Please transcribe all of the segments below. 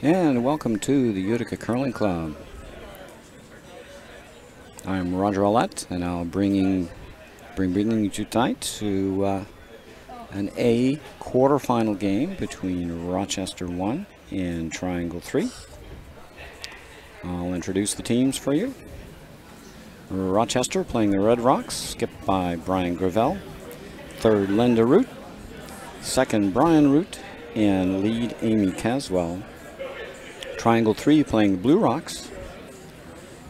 And welcome to the Utica Curling Club. I'm Roger Ouellette, and I'll bringing you tonight to an A quarterfinal game between Rochester 1 and Triangle 3. I'll introduce the teams for you. Rochester playing the Red Rocks, skipped by Brian Gravel. Third, Linda Root. Second, Brian Root, and lead Amy Caswell. Triangle 3 playing the Blue Rocks.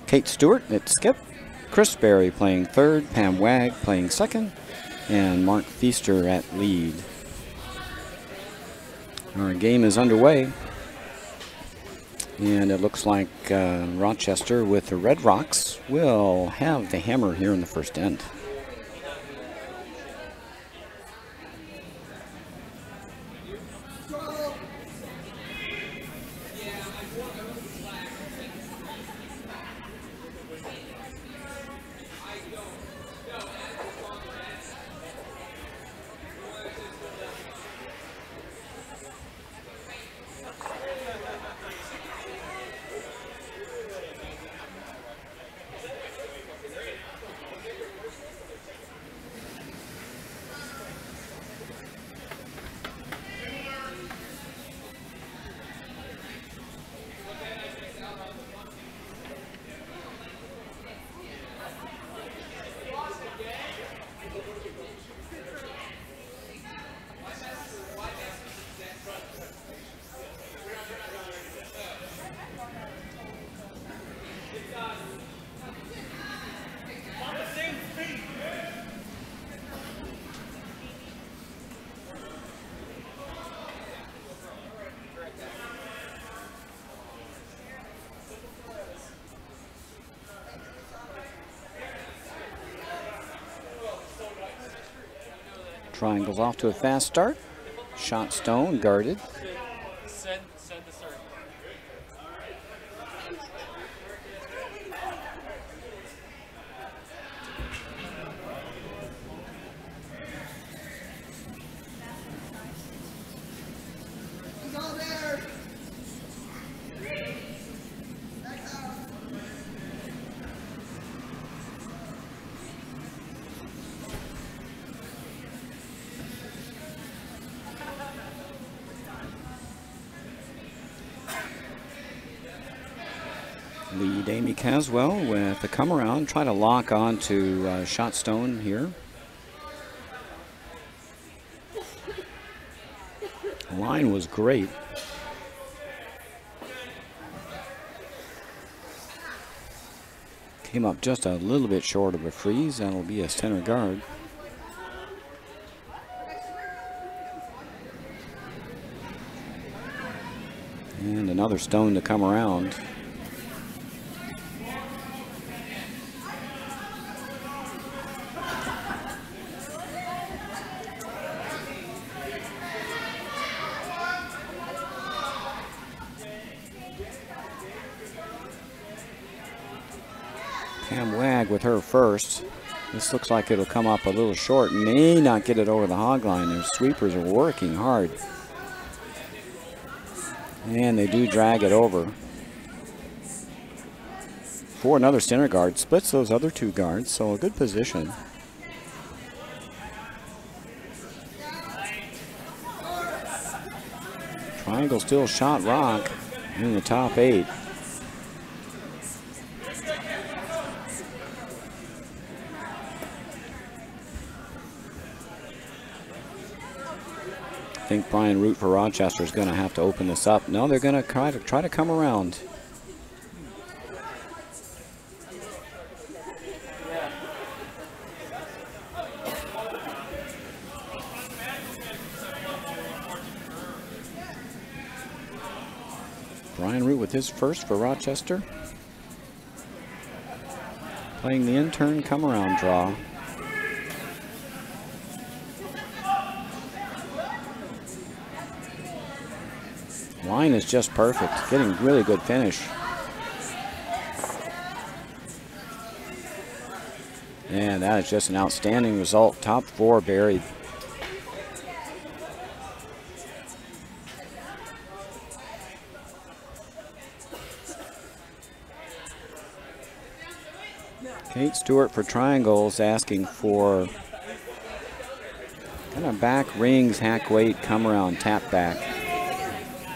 Kate Stewart at skip. Chris Berry playing third. Pam Wag playing second. And Mark Feaster at lead. Our game is underway. And it looks like Rochester with the Red Rocks will have the hammer here in the first end. Triangle's off to a fast start. Shot stone, guarded. Send the serve. Lead Amy Caswell with the come around, try to lock on to shot stone here. The line was great. Came up just a little bit short of a freeze. That'll be a center guard. And another stone to come around. Pam Wag with her first. This looks like it'll come up a little short. May not get it over the hog line. Their sweepers are working hard. And they do drag it over. For another center guard. Splits those other two guards, so a good position. Triangle still shot rock in the top 8. I think Brian Root for Rochester is going to have to open this up. No, they're going to try to come around. Brian Root with his first for Rochester. Playing the intern come around draw. Line is just perfect, getting really good finish. And that is just an outstanding result. Top 4 buried. Kate Stewart for triangles, asking for kind of back rings, hack weight, come around, tap back.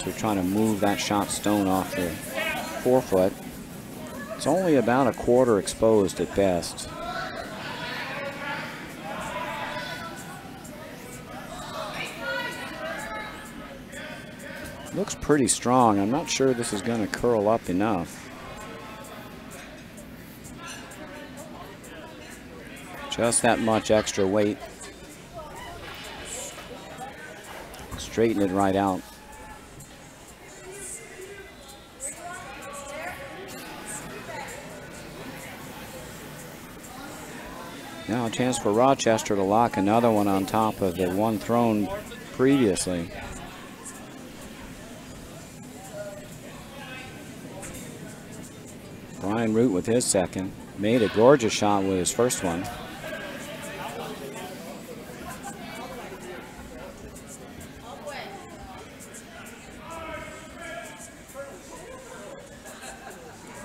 So trying to move that shot stone off the forefoot. It's only about a quarter exposed at best. Looks pretty strong. I'm not sure this is going to curl up enough. Just that much extra weight. Straighten it right out. Now a chance for Rochester to lock another one on top of the one thrown previously. Brian Root with his second. Made a gorgeous shot with his first one.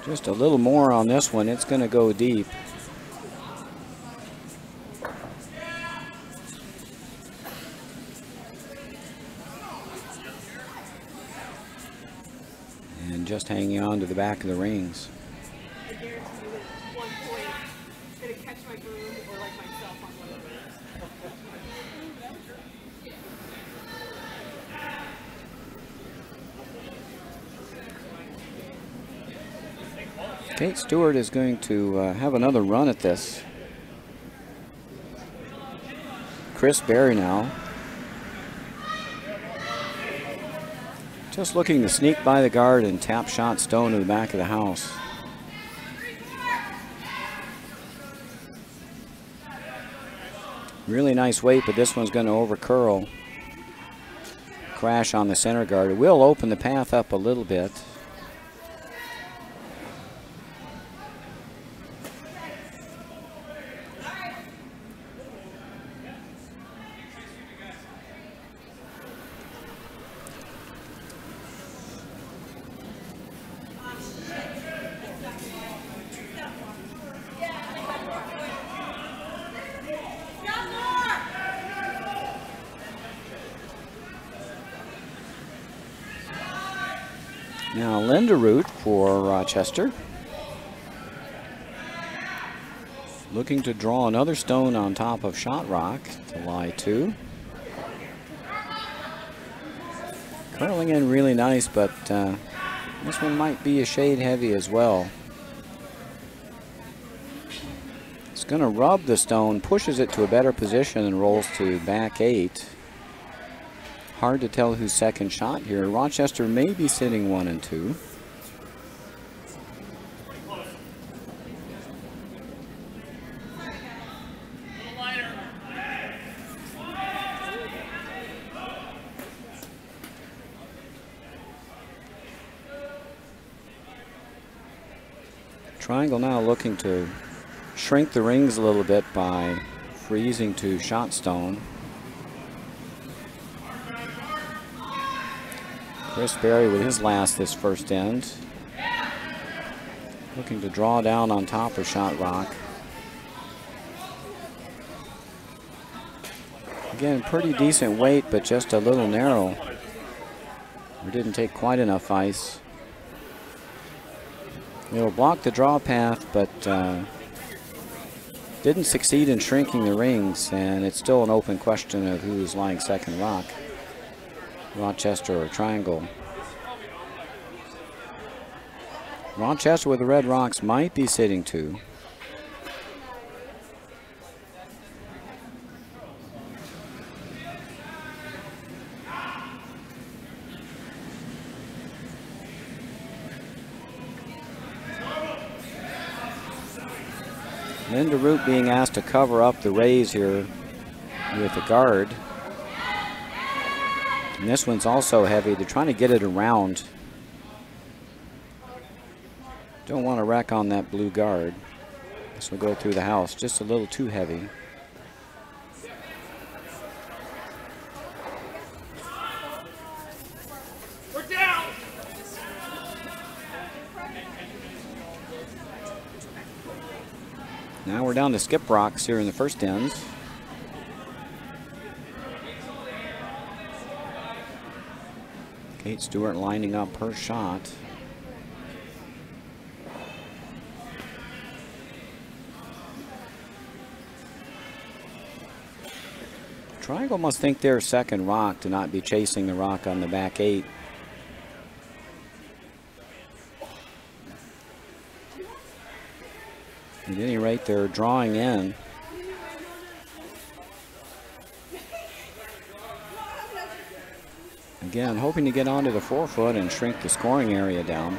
Just a little more on this one. It's going to go deep. And just hanging on to the back of the rings. Kate Stewart is going to have another run at this. Chris Berry now. Just looking to sneak by the guard and tap shot stone to the back of the house. Really nice weight, but this one's going to over curl. Crash on the center guard. It will open the path up a little bit. Now Linda Root for Rochester. Looking to draw another stone on top of shot rock to lie two. Curling in really nice, but this one might be a shade heavy as well. It's going to rub the stone, pushes it to a better position and rolls to back eight. Hard to tell who's second shot here. Rochester may be sitting 1 and 2. Triangle now looking to shrink the rings a little bit by freezing to shot stone. Chris Berry with his last this first end. Looking to draw down on top of shot rock. Again, pretty decent weight, but just a little narrow. We didn't take quite enough ice. It'll block the draw path, but didn't succeed in shrinking the rings, and it's still an open question of who's lying second rock. Rochester or Triangle. Rochester with the red rocks might be sitting 2. Linda Root being asked to cover up the raise here with the guard. And this one's also heavy. They're trying to get it around. Don't want to wreck on that blue guard. This will go through the house. Just a little too heavy. We're down. Now we're down to skip rocks here in the first end. Kate Stewart lining up her shot. Triangle must think their second rock to not be chasing the rock on the back 8. At any rate, they're drawing in. Again, hoping to get onto the 4-foot and shrink the scoring area down.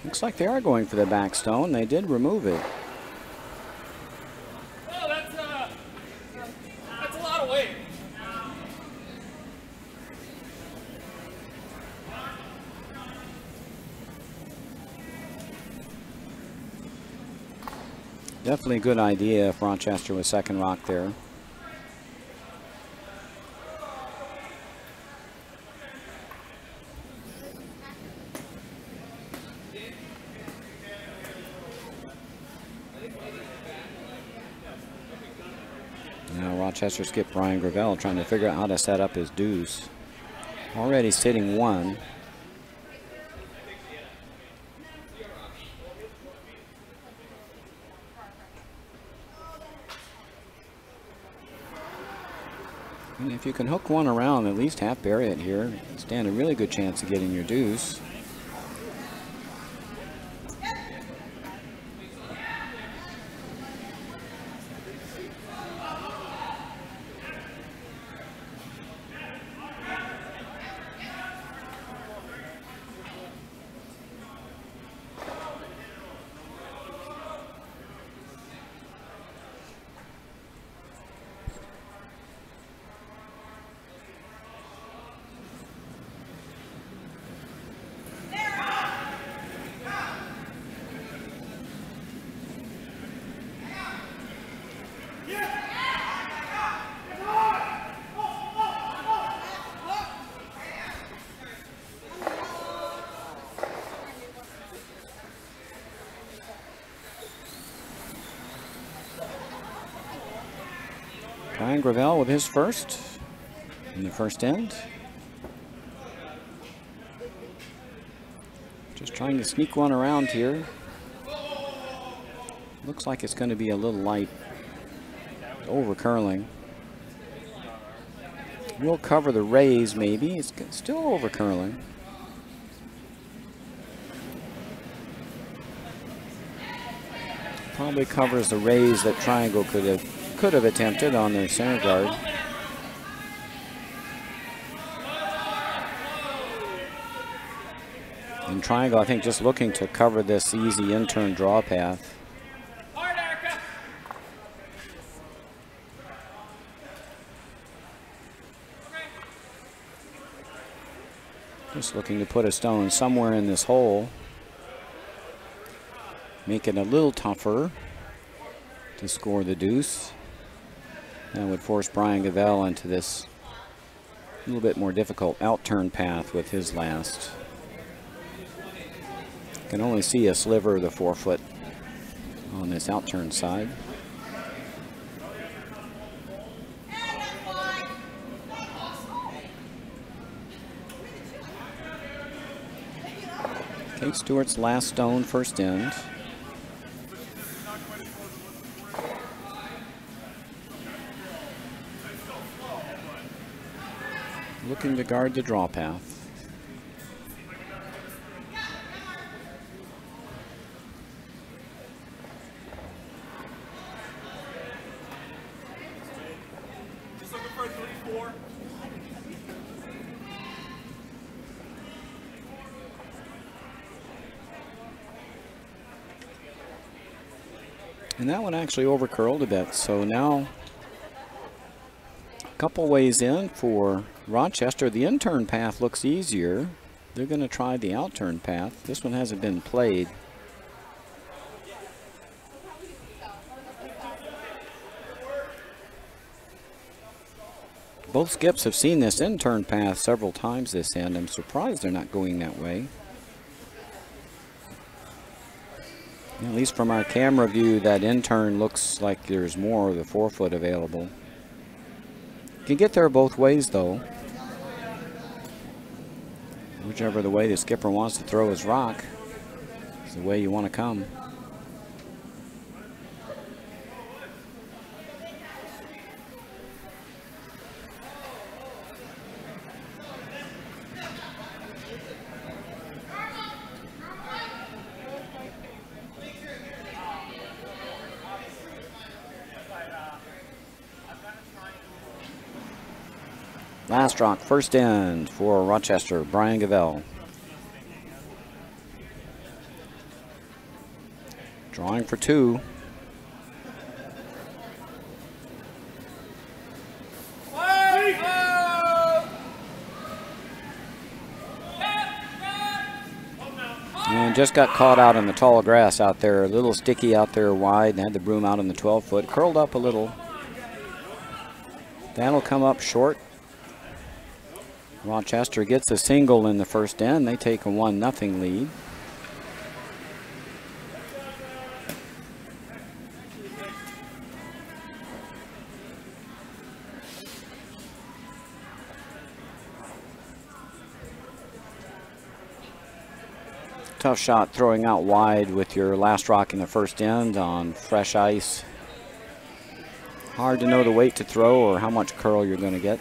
Looks like they are going for the back stone. They did remove it. Oh, that's a lot of weight. Definitely a good idea if Rochester was second rock there. Rochester skip Brian Gravel trying to figure out how to set up his deuce. Already sitting 1. And if you can hook one around, at least half bury it here, stand a really good chance of getting your deuce. Brian Gravel with his first in the first end. Just trying to sneak one around here. Looks like it's going to be a little light over curling. We'll cover the raise maybe. It's still over curling. Probably covers the raise that Triangle could have attempted on their center guard. And Triangle, I think, just looking to cover this easy in-turn draw path. Just looking to put a stone somewhere in this hole. Make it a little tougher to score the deuce. That would force Brian Gravel into this a little bit more difficult outturn path with his last. Can only see a sliver of the 4-foot on this outturn side. Kate Stewart's last stone, first end. Looking to guard the draw path. Just looking for a 3-4. And that one actually over curled a bit, so now Couple ways in for Rochester. The in-turn path looks easier. They're going to try the out-turn path. This one hasn't been played. Both skips have seen this in-turn path several times this end. I'm surprised they're not going that way. At least from our camera view, that in-turn looks like there's more of the forefoot available. You can get there both ways, though. Whichever the way the skipper wants to throw his rock is the way you want to come. Last rock, first end for Rochester, Brian Gravel. Drawing for two. And just got caught out in the tall grass out there, a little sticky out there wide, and had the broom out in the 12-foot, curled up a little. That'll come up short. Rochester gets a single in the first end. They take a 1-0 lead. Tough shot throwing out wide with your last rock in the first end on fresh ice. Hard to know the weight to throw or how much curl you're going to get.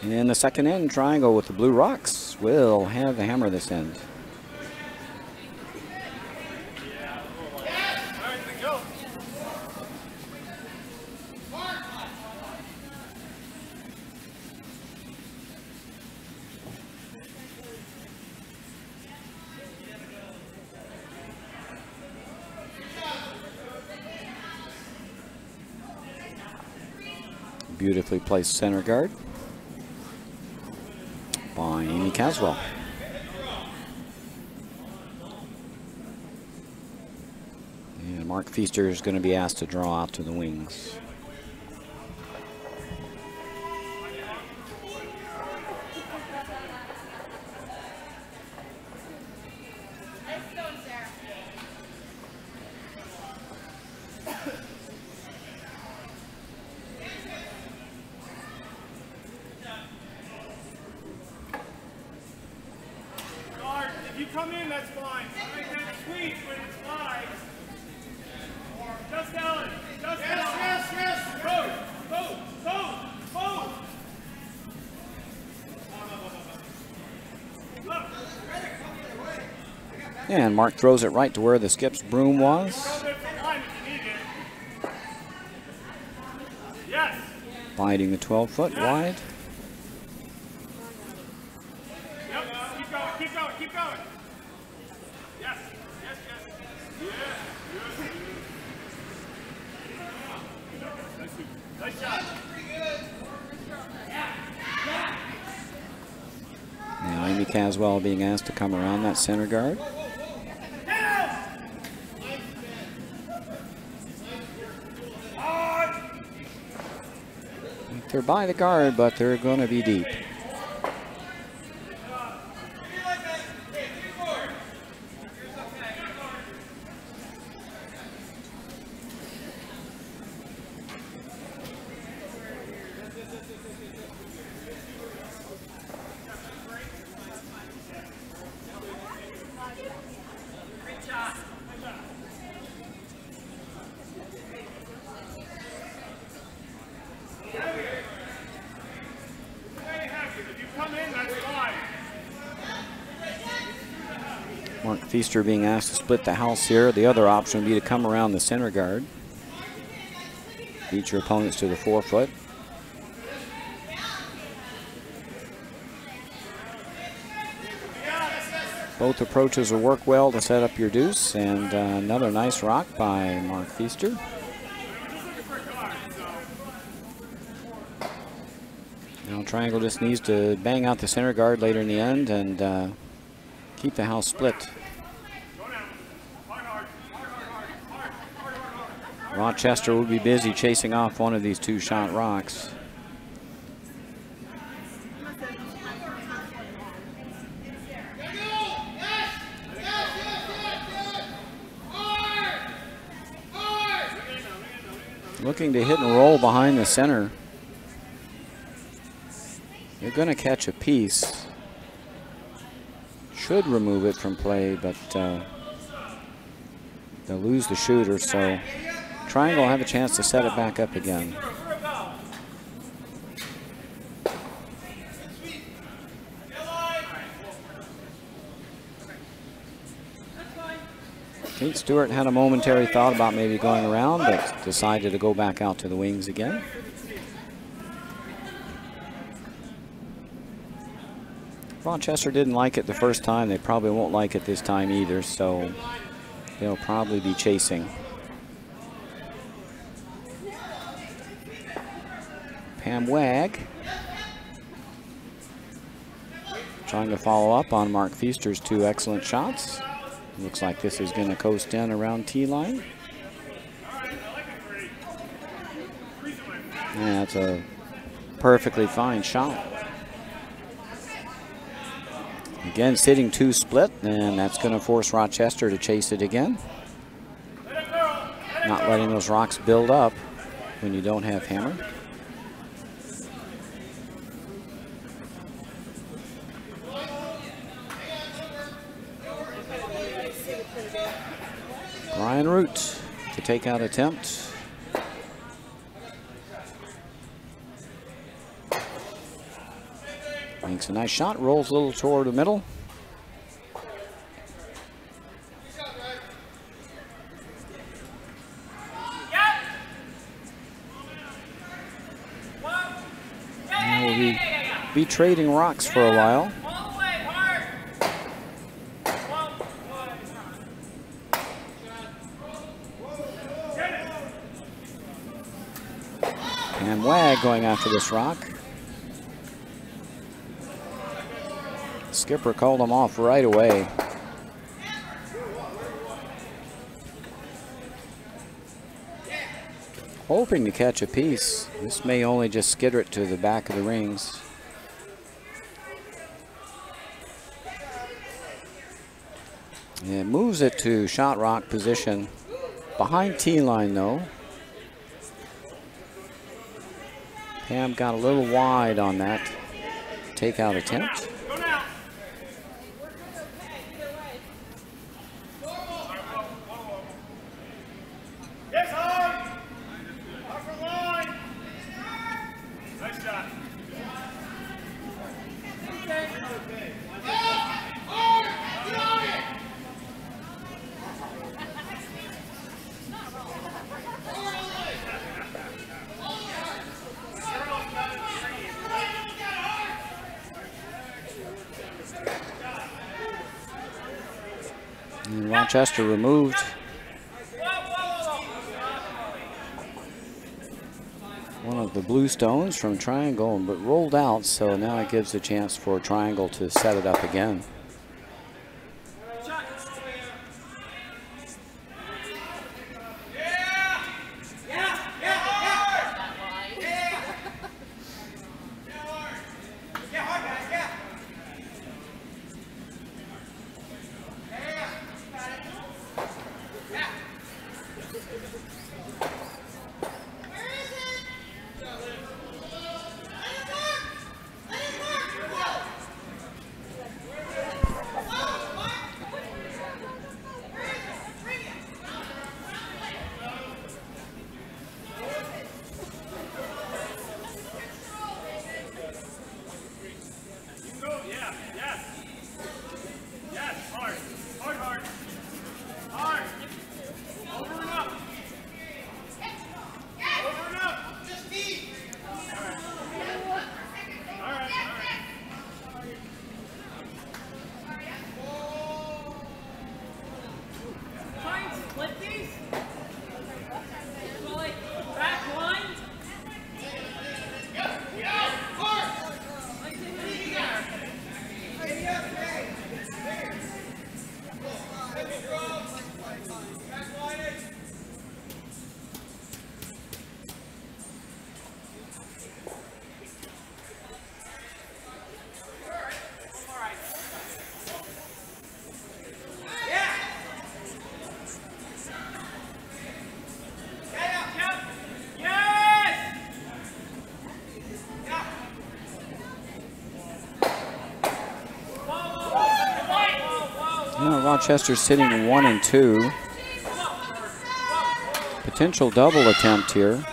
And in the second end, Triangle with the blue rocks will have the hammer this end. Beautifully placed center guard by Amy Caswell. And Mark Feaster is going to be asked to draw out to the wings. Come in, that's fine. That's sweet when it's live. Just Ellen. Just Ellen. Yes. Go. And Mark throws it right to where the skip's broom was. Yes. Biting the 12-foot wide. Keep going. Yes. Nice shot. Now Amy Caswell being asked to come around that center guard. They're by the guard, but they're going to be deep. Feaster being asked to split the house here. The other option would be to come around the center guard. Beat your opponents to the forefoot. Both approaches will work well to set up your deuce, and another nice rock by Mark Feaster. Now Triangle just needs to bang out the center guard later in the end and keep the house split. Rochester will be busy chasing off one of these two-shot rocks. Looking to hit and roll behind the center. They're going to catch a piece. Should remove it from play, but they'll lose the shooter, so Triangle will have a chance to set it back up again. Kate Stewart had a momentary thought about maybe going around, but decided to go back out to the wings again. Rochester didn't like it the first time. They probably won't like it this time either, so they'll probably be chasing. Pam Wag trying to follow up on Mark Feaster's two excellent shots. Looks like this is going to coast in around T-line. Yeah, that's a perfectly fine shot. Again, sitting two split, and that's going to force Rochester to chase it again. Not letting those rocks build up when you don't have hammer. Brian Root to take out attempt. Makes a nice shot, rolls a little toward the middle. And we'll be trading rocks for a while. And Wag going after this rock. Skipper called him off right away. Hoping to catch a piece. This may only just skitter it to the back of the rings. It moves it to shot rock position. Behind T-line though. Pam got a little wide on that takeout attempt. And Rochester removed. One of the blue stones from Triangle, but rolled out, so now it gives a chance for Triangle to set it up again. Rochester sitting 1 and 2. Potential double attempt here.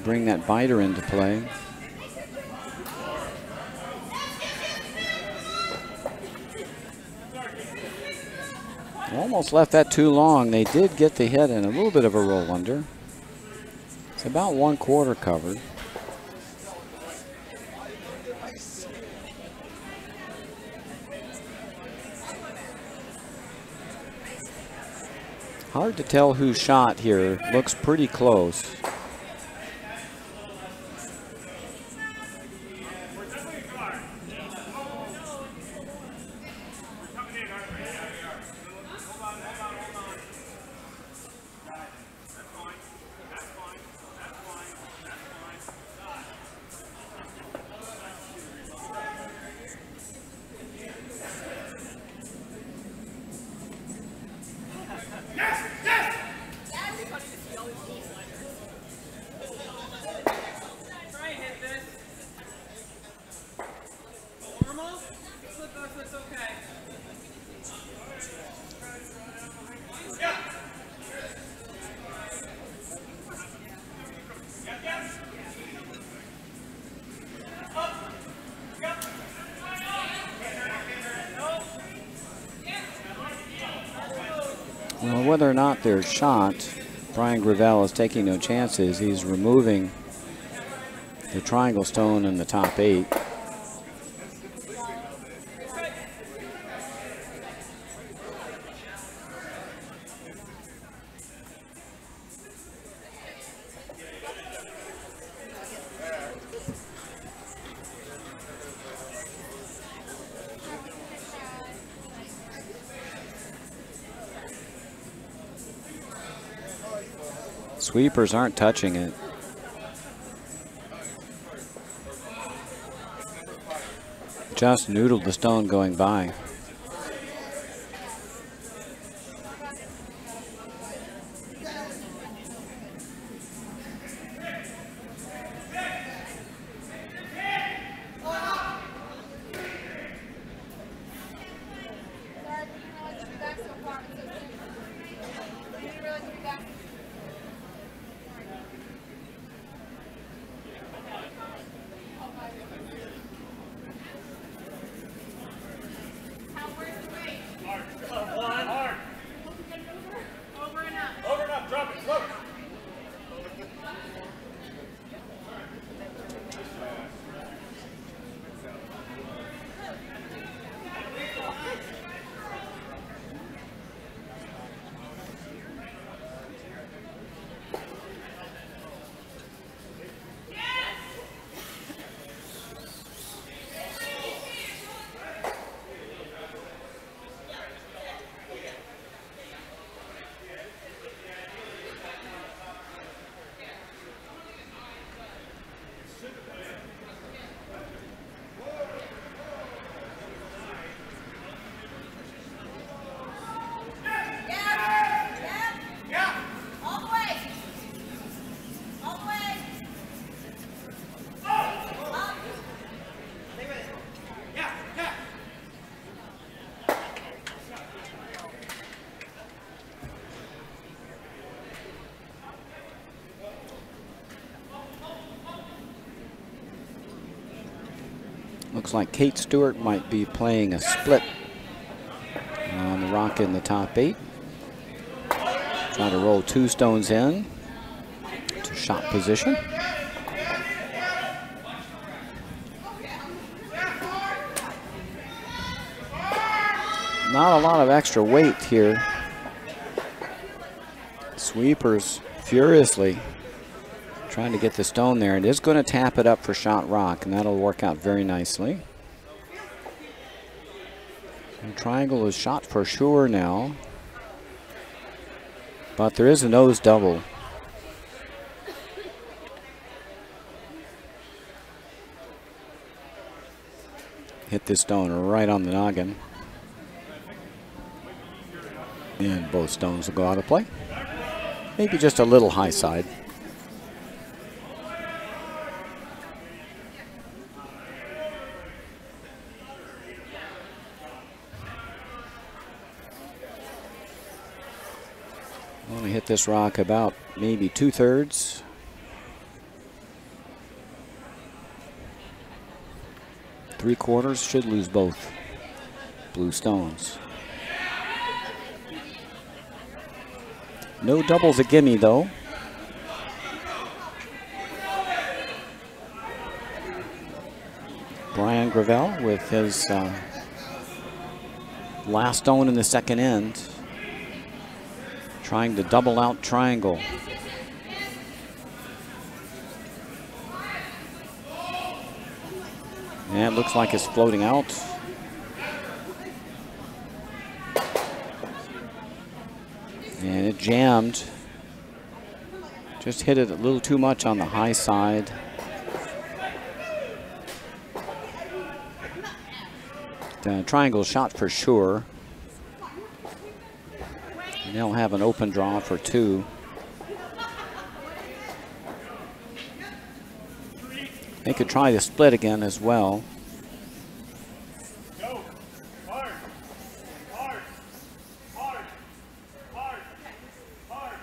Bring that biter into play. Almost left that too long. They did get the hit and a little bit of a roll under. It's about 1/4 covered. Hard to tell who shot here. Looks pretty close. Well, whether or not they're shot, Brian Gravel is taking no chances. He's removing the triangle stone in the top 8. Sweepers aren't touching it. Just noodled the stone going by. Looks like Kate Stewart might be playing a split on the rock in the top 8. Trying to roll 2 stones in to shot position. Not a lot of extra weight here. Sweepers furiously trying to get the stone there. It is going to tap it up for shot rock, and that'll work out very nicely. And triangle is shot for sure now, but there is a nose double. Hit this stone right on the noggin, and both stones will go out of play. Maybe just a little high side. I want to hit this rock about maybe 2/3. Three-quarters should lose both blue stones. No doubles a gimme though. Brian Gravel with his last stone in the second end, trying to double out triangle. And it looks like it's floating out. And it jammed. Just hit it a little too much on the high side. The triangle shot for sure. And they'll have an open draw for 2. They could try to split again as well. Go. Hard. Hard. Hard. Hard. Hard.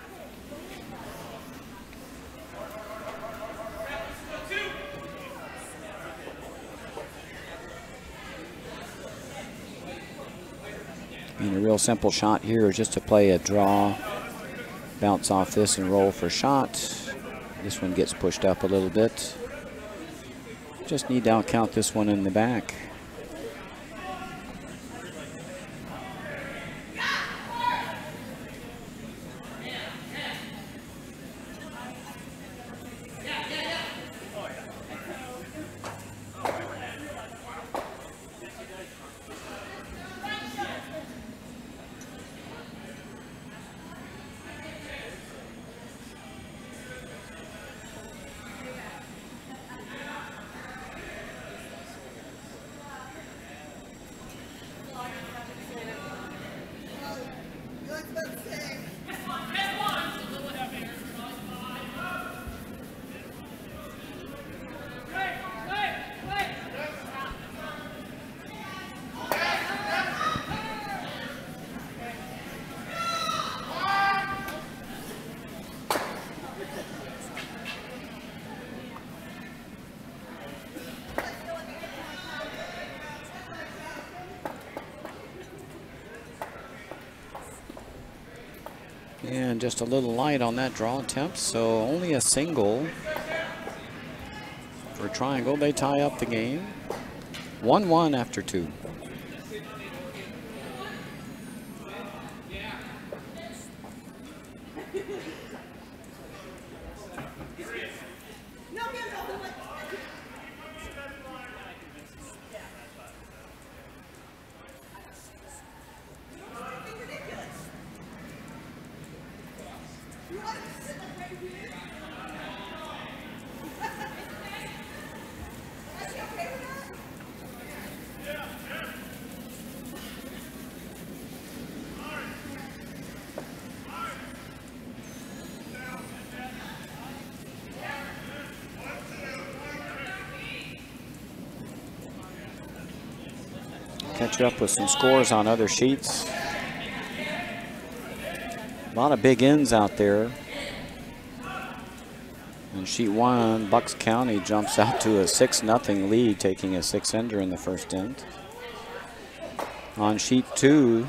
And a real simple shot here is just to play a draw, bounce off this and roll for shot. This one gets pushed up a little bit. Just need to outcount this one in the back. And just a little light on that draw attempt, so only a single for triangle. They tie up the game. 1-1 after 2. Catch up with some scores on other sheets. A lot of big ends out there. In sheet 1, Bucks County jumps out to a 6-0 lead, taking a 6-ender in the first end. On sheet 2,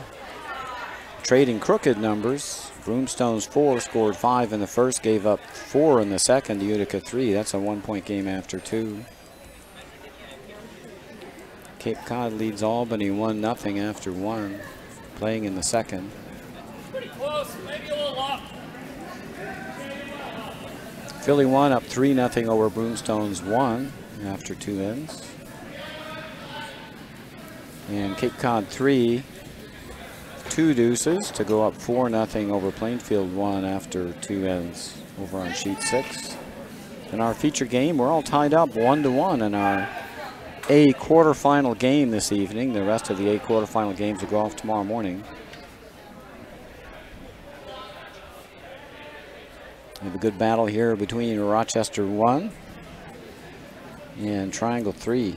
trading crooked numbers. Broomstones 4 scored 5 in the first, gave up 4 in the second. Utica 3. That's a 1-point game after 2. Cape Cod leads Albany 1-0 after 1, playing in the second. Pretty close, maybe a little off. Philly 1 up 3-0 over Broomstones 1 after 2 ends. And Cape Cod 3, 2 deuces to go up 4-0 over Plainfield 1 after 2 ends over on sheet 6. In our feature game, we're all tied up 1-1 in our A quarterfinal game this evening. The rest of the A quarterfinal games will go off tomorrow morning. We have a good battle here between Rochester 1 and Triangle 3.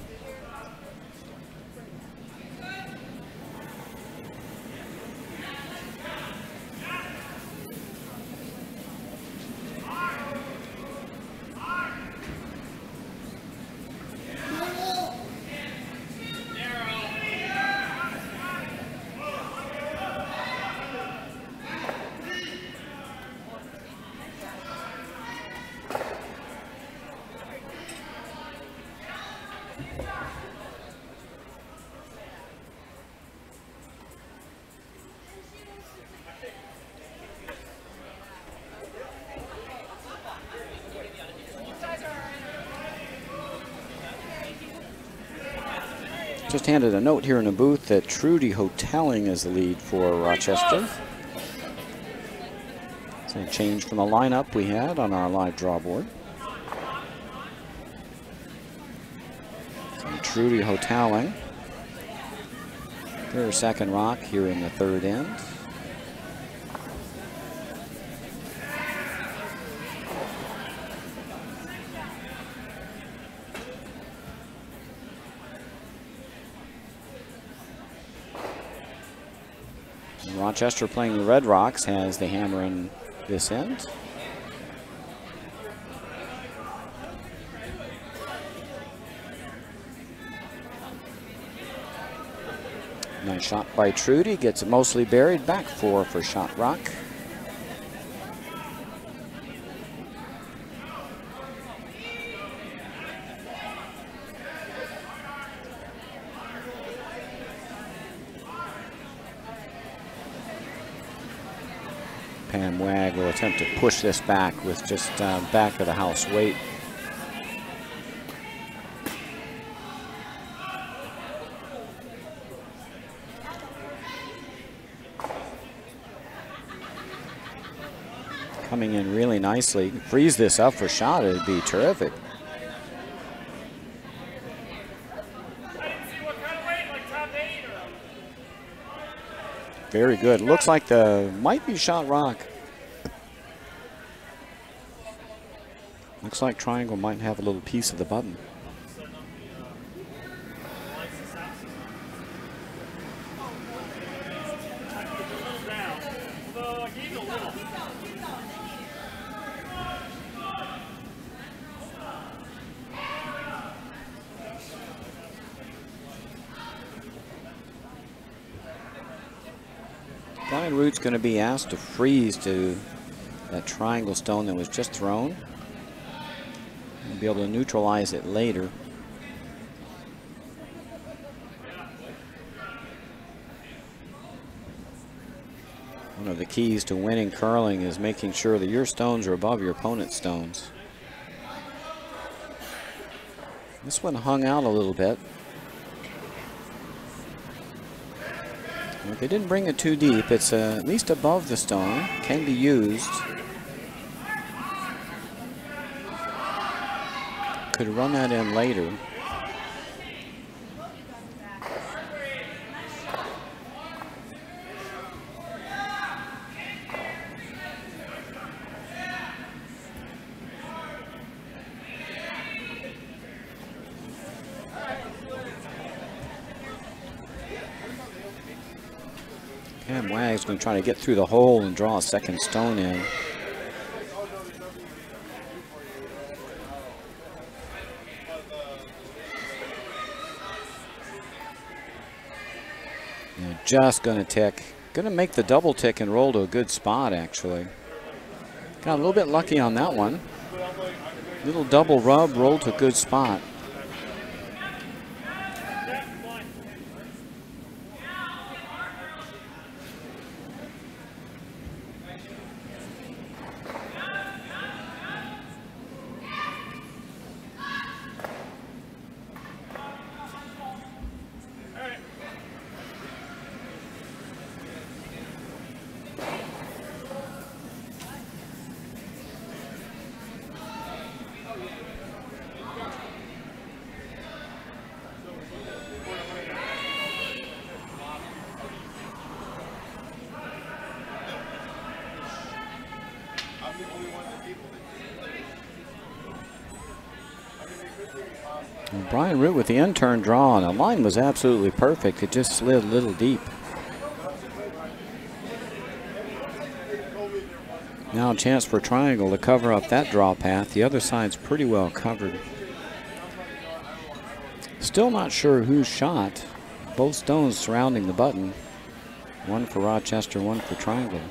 Just handed a note here in the booth that Trudy Hoteling is the lead for Rochester. It's a change from the lineup we had on our live draw board. So Trudy Hoteling, their second rock here in the third end. Rochester playing the Red Rocks has the hammer in this end. Nice shot by Trudy, gets it mostly buried, back 4 for Shot Rock. Pam Wag will attempt to push this back with just back of the house weight. Coming in really nicely. Freeze this up for Shot, it'd be terrific. Very good. Looks like the might be Shot Rock. Looks like Triangle might have a little piece of the button. Brian Root's going to be asked to freeze to that triangle stone that was just thrown. He'll be able to neutralize it later. One of the keys to winning curling is making sure that your stones are above your opponent's stones. This one hung out a little bit. If they didn't bring it too deep, it's at least above the stone, can be used. Could run that in later. Cam Wag's going to try to get through the hole and draw a second stone in. They're just going to tick. Going to make the double tick and roll to a good spot, actually. Got a little bit lucky on that one. Little double rub, rolled to a good spot. Brian Root with the in-turn draw, and the line was absolutely perfect. It just slid a little deep. Now a chance for Triangle to cover up that draw path. The other side's pretty well covered. Still not sure who's shot. Both stones surrounding the button. One for Rochester, one for Triangle.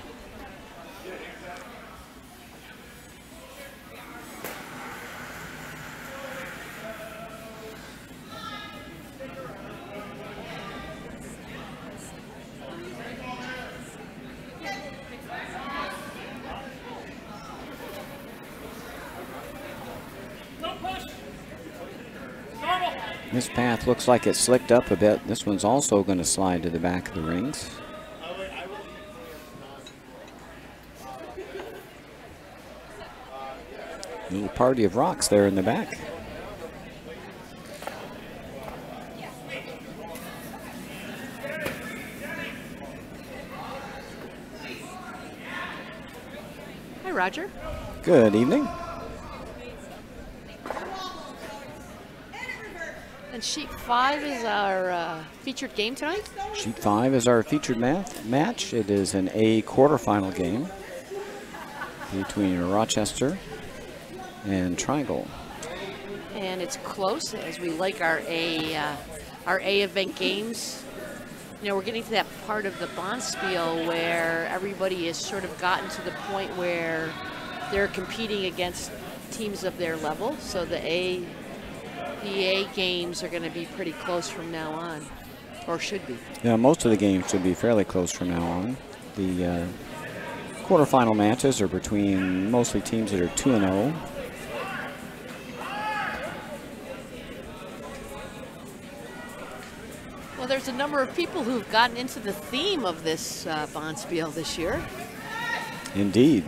This path looks like it's slicked up a bit. This one's also going to slide to the back of the rings. Little party of rocks there in the back. Hi, Roger. Good evening. And sheet 5 is our featured game tonight? Sheet 5 is our featured match. It is an A quarterfinal game between Rochester and Triangle. And it's close, as we like our A event games. You know, we're getting to that part of the Bonspiel where everybody has sort of gotten to the point where they're competing against teams of their level. So the A games are going to be pretty close from now on, or should be. Yeah, most of the games should be fairly close from now on. The quarterfinal matches are between mostly teams that are 2-0. Well, there's a number of people who've gotten into the theme of this Bonspiel this year. Indeed.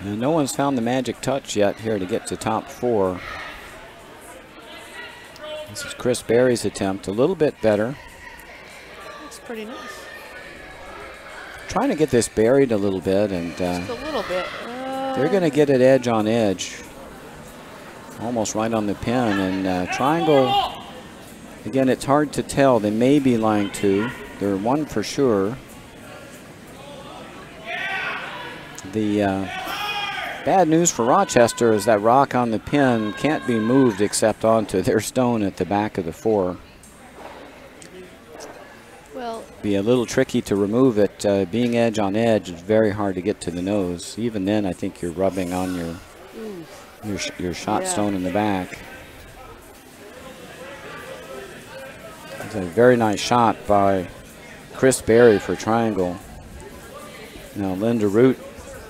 And no one's found the magic touch yet here to get to top 4. This is Chris Berry's attempt, a little bit better. That's pretty nice. Trying to get this buried a little bit, and just a little bit. They're going to get it edge on edge, almost right on the pin. And Triangle, again, it's hard to tell. They may be lying 2. They're 1 for sure. The bad news for Rochester is that rock on the pin can't be moved except onto their stone at the back of the 4. Well, be a little tricky to remove it. Being edge on edge, it's very hard to get to the nose. Even then, I think you're rubbing on your shot stone in the back. It's a very nice shot by Chris Berry for Triangle. Now Linda Root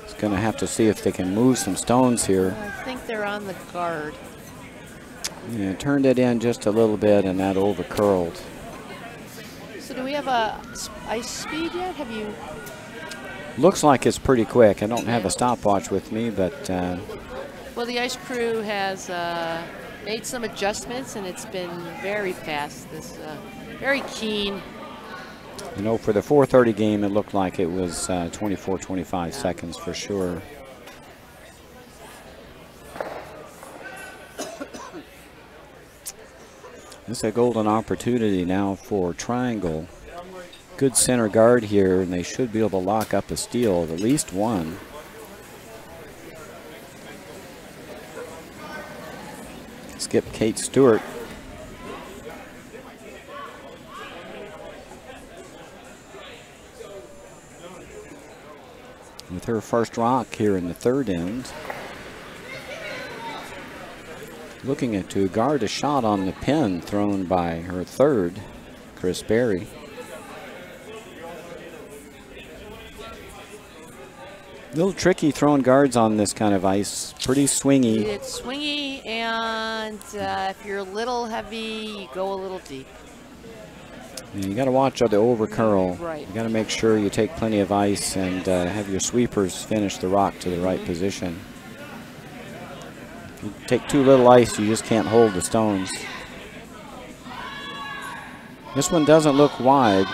is going to have to see if they can move some stones here. I think they're on the guard. Yeah, turned it in just a little bit, and that over curled. So do we have a ice speed yet? Have you? Looks like it's pretty quick. I don't have a stopwatch with me, but well, the ice crew has made some adjustments, and it's been very fast. This very keen. you know, for the 4:30 game, it looked like it was 24, 25 seconds for sure. This is a golden opportunity now for Triangle. Good center guard here, and they should be able to lock up a steal, at least one. Skip Kate Stewart. With her first rock here in the 3rd end. Looking to guard a shot on the pin thrown by her 3rd, Chris Berry. A little tricky throwing guards on this kind of ice. Pretty swingy. It's swingy, and if you're a little heavy, you go a little deep. And you got to watch the over curl. Right. You got to make sure you take plenty of ice and have your sweepers finish the rock to the right position. If you take too little ice, you just can't hold the stones. This one doesn't look wide.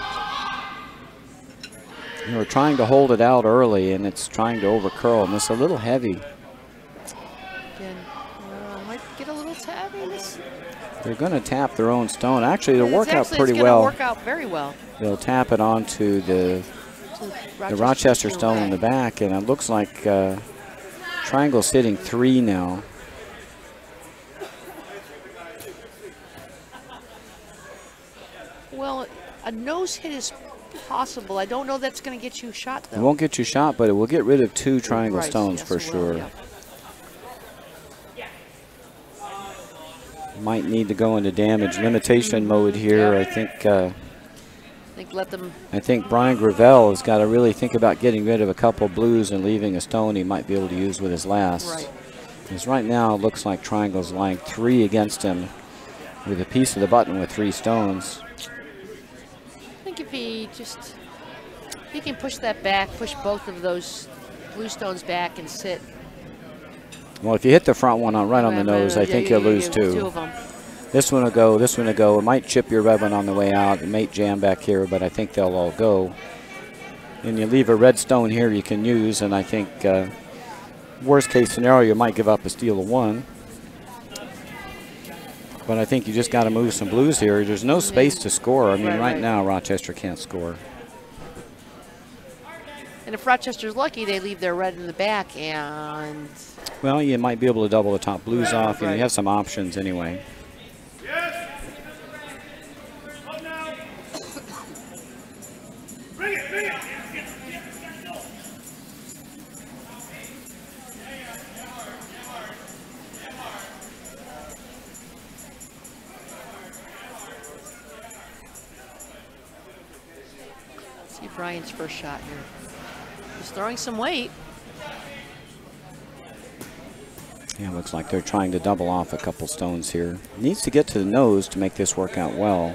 You know, we're trying to hold it out early, and it's trying to over curl, and it's a little heavy. Again, might get a little tabby. They're going to tap their own stone. Actually, it'll work out pretty it's well. Work out very well. They'll tap it onto the Rochester stone in the back, and it looks like Triangle's sitting 3 now. Well, a nose hit is possible. I don't know that's going to get you shot, though. It won't get you shot, but it will get rid of 2 Triangle stones for sure. Yeah. Might need to go into damage limitation mode here. Yeah. I think Brian Gravel has got to really think about getting rid of a couple blues and leaving a stone he might be able to use with his last. Right. Because right now it looks like Triangle's lying 3 against him with a piece of the button with 3 stones. I think if he can push that back, push both of those blue stones back and sit. Well, if you hit the front one right on the nose, I think you'll lose 2. 2 of them. This one will go, this one will go. It might chip your red one on the way out. It might jam back here, but I think they'll all go. And you leave a red stone here you can use, and I think worst case scenario, you might give up a steal of 1. But I think you just got to move some blues here. There's no space to score. I mean, right now, Rochester can't score. And if Rochester's lucky, they leave their red in the back, and... Well, you might be able to double the top blues off. You have some options anyway. See Brian's first shot here. He's throwing some weight. Yeah, looks like they're trying to double off a couple stones here. Needs to get to the nose to make this work out well.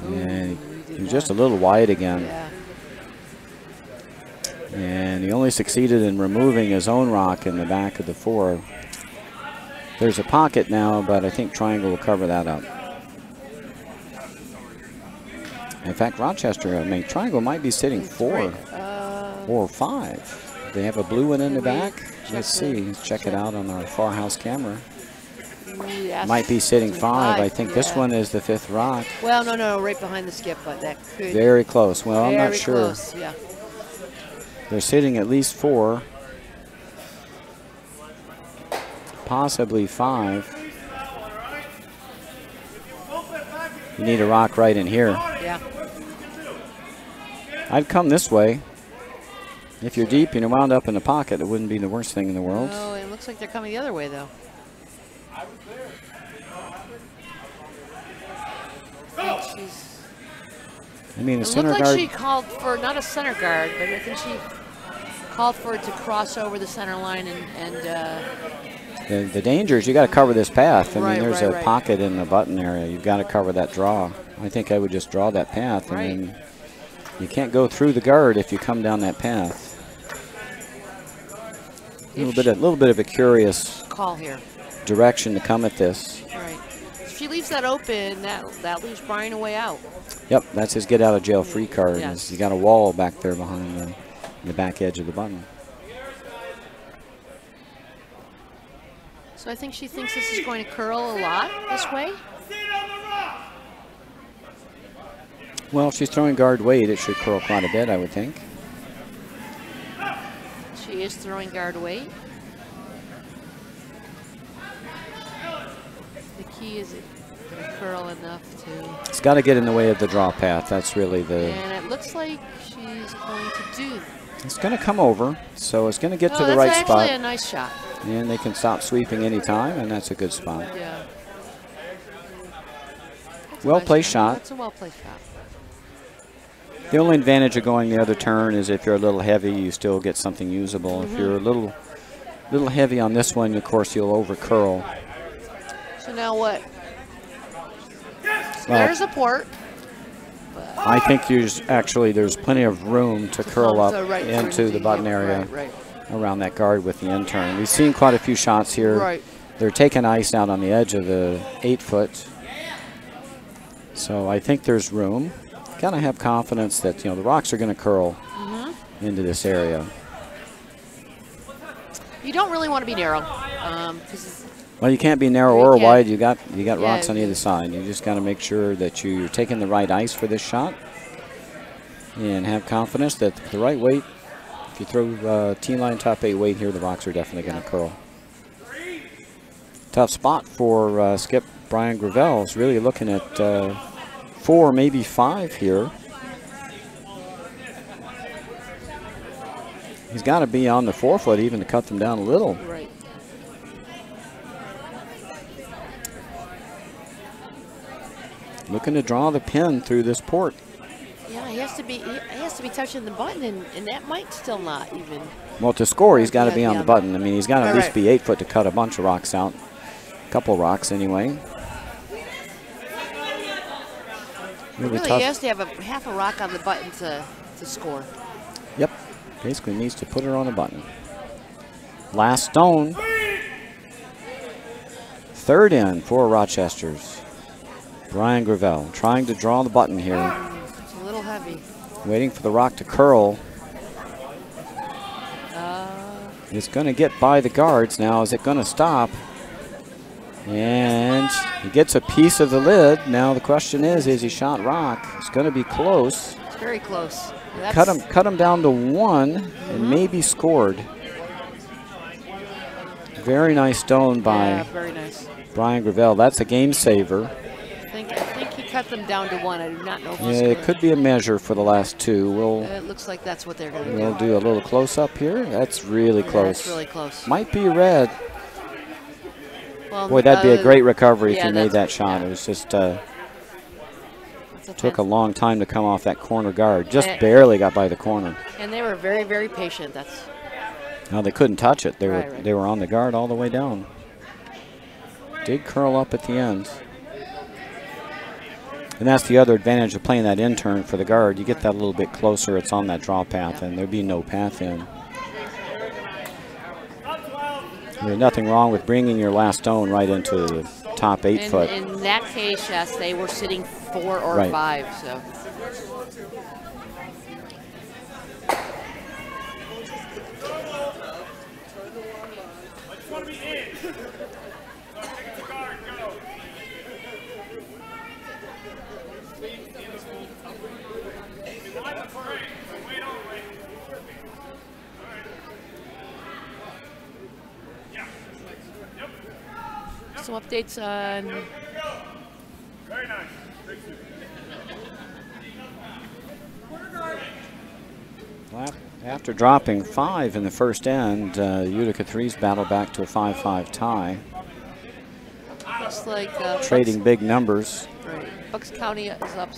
And he's just a little wide again. Yeah. And he only succeeded in removing his own rock in the back of the 4. There's a pocket now, but I think Triangle will cover that up. In fact, Rochester, I mean, Triangle might be sitting 4 or 5. They have a blue one in the back. Let's see. Let's check it out on our far house camera. Might be sitting 5. I think this one is the 5th rock. Well, no, right behind the skip, but that could. Very close. Well, I'm not sure. Close, yeah. They're sitting at least 4, possibly 5. You need a rock right in here. Yeah. I'd come this way. If you're deep and you're wound up in the pocket, it wouldn't be the worst thing in the world. Oh, it looks like they're coming the other way, though. I mean, the it center looked like guard. she called for, not a center guard, but I think she called for it to cross over the center line and the danger is you got to cover this path. I mean, there's a right. pocket in the button area. You've got to cover that draw. I think I would just draw that path. Right. And then you can't go through the guard if you come down that path. A little bit of a curious call here. Direction to come at this. Right. If she leaves that open, that leaves Brian a way out. Yep, that's his get out of jail free card. Yes. You got a wall back there behind the back edge of the button. So I think she thinks this is going to curl a lot this way. Well, if she's throwing guard weight, it should curl quite a bit, I would think. She is throwing guard weight. The key is it going to curl enough to... It's got to get in the way of the draw path. That's really the... And it looks like she's going to do... It's going to come over, so it's going to get to the right spot. That's actually a nice shot. And they can stop sweeping anytime, and that's a good spot. Yeah. Well-placed shot. That's a well-placed shot. The only advantage of going the other turn is if you're a little heavy, you still get something usable. If you're a little heavy on this one, of course, you'll over-curl. So now what? Well, there's a port. I think there's plenty of room to curl up into the button area around that guard with the end turn. We've seen quite a few shots here. Right. They're taking ice out on the edge of the 8-foot. So I think there's room. Got to have confidence that the rocks are going to curl into this area. You don't really want to be narrow. Well, you can't be narrow or wide. You got rocks on either side. You just got to make sure that you're taking the right ice for this shot, and have confidence that the right weight. If you throw T-line top 8 weight here, the rocks are definitely going to curl. Tough spot for skip Brian Gravel. Is really looking at 4, maybe 5 here. He's got to be on the 4-foot even to cut them down a little. Right. looking to draw the pin through this port. Yeah, he has to be touching the button, and that might still not even. Well, to score, he's got to be on the button. I mean, he's got to at least be 8 foot to cut a bunch of rocks out. A couple rocks anyway. Really he has to have half a rock on the button to score. Yep. Basically needs to put her on a button. Last stone. Third in for Rochester's. Brian Gravel trying to draw the button here. It's a little heavy. Waiting for the rock to curl. It's going to get by the guards now. Is it going to stop? And he gets a piece of the lid. Now the question is he shot rock? It's going to be close. It's very close. Cut him down to 1 and maybe scored. Very nice stone by very nice. Brian Gravel. That's a game saver. I think he cut them down to 1. I do not know if he It could be a measure for the last 2. It looks like that's what they're going to do. We'll do a little close up here. That's really close. That's really close. Might be red. Well, boy, that'd be a great recovery if yeah, he made that shot. It was just took a long time to come off that corner guard. Just barely got by the corner. And they were very, very patient. No, they couldn't touch it. They right. They were on the guard all the way down. Did curl up at the end. And that's the other advantage of playing that in turn for the guard. You get that a little bit closer. It's on that draw path, and there'd be no path in. There's nothing wrong with bringing your last stone right into the top 8 foot. In that case, yes, they were sitting 4 or right. 5. So. Some updates on. Very nice. After dropping 5 in the first end, Utica 3's battle back to a 5-5 tie. Looks like trading big numbers. Right. Bucks County is up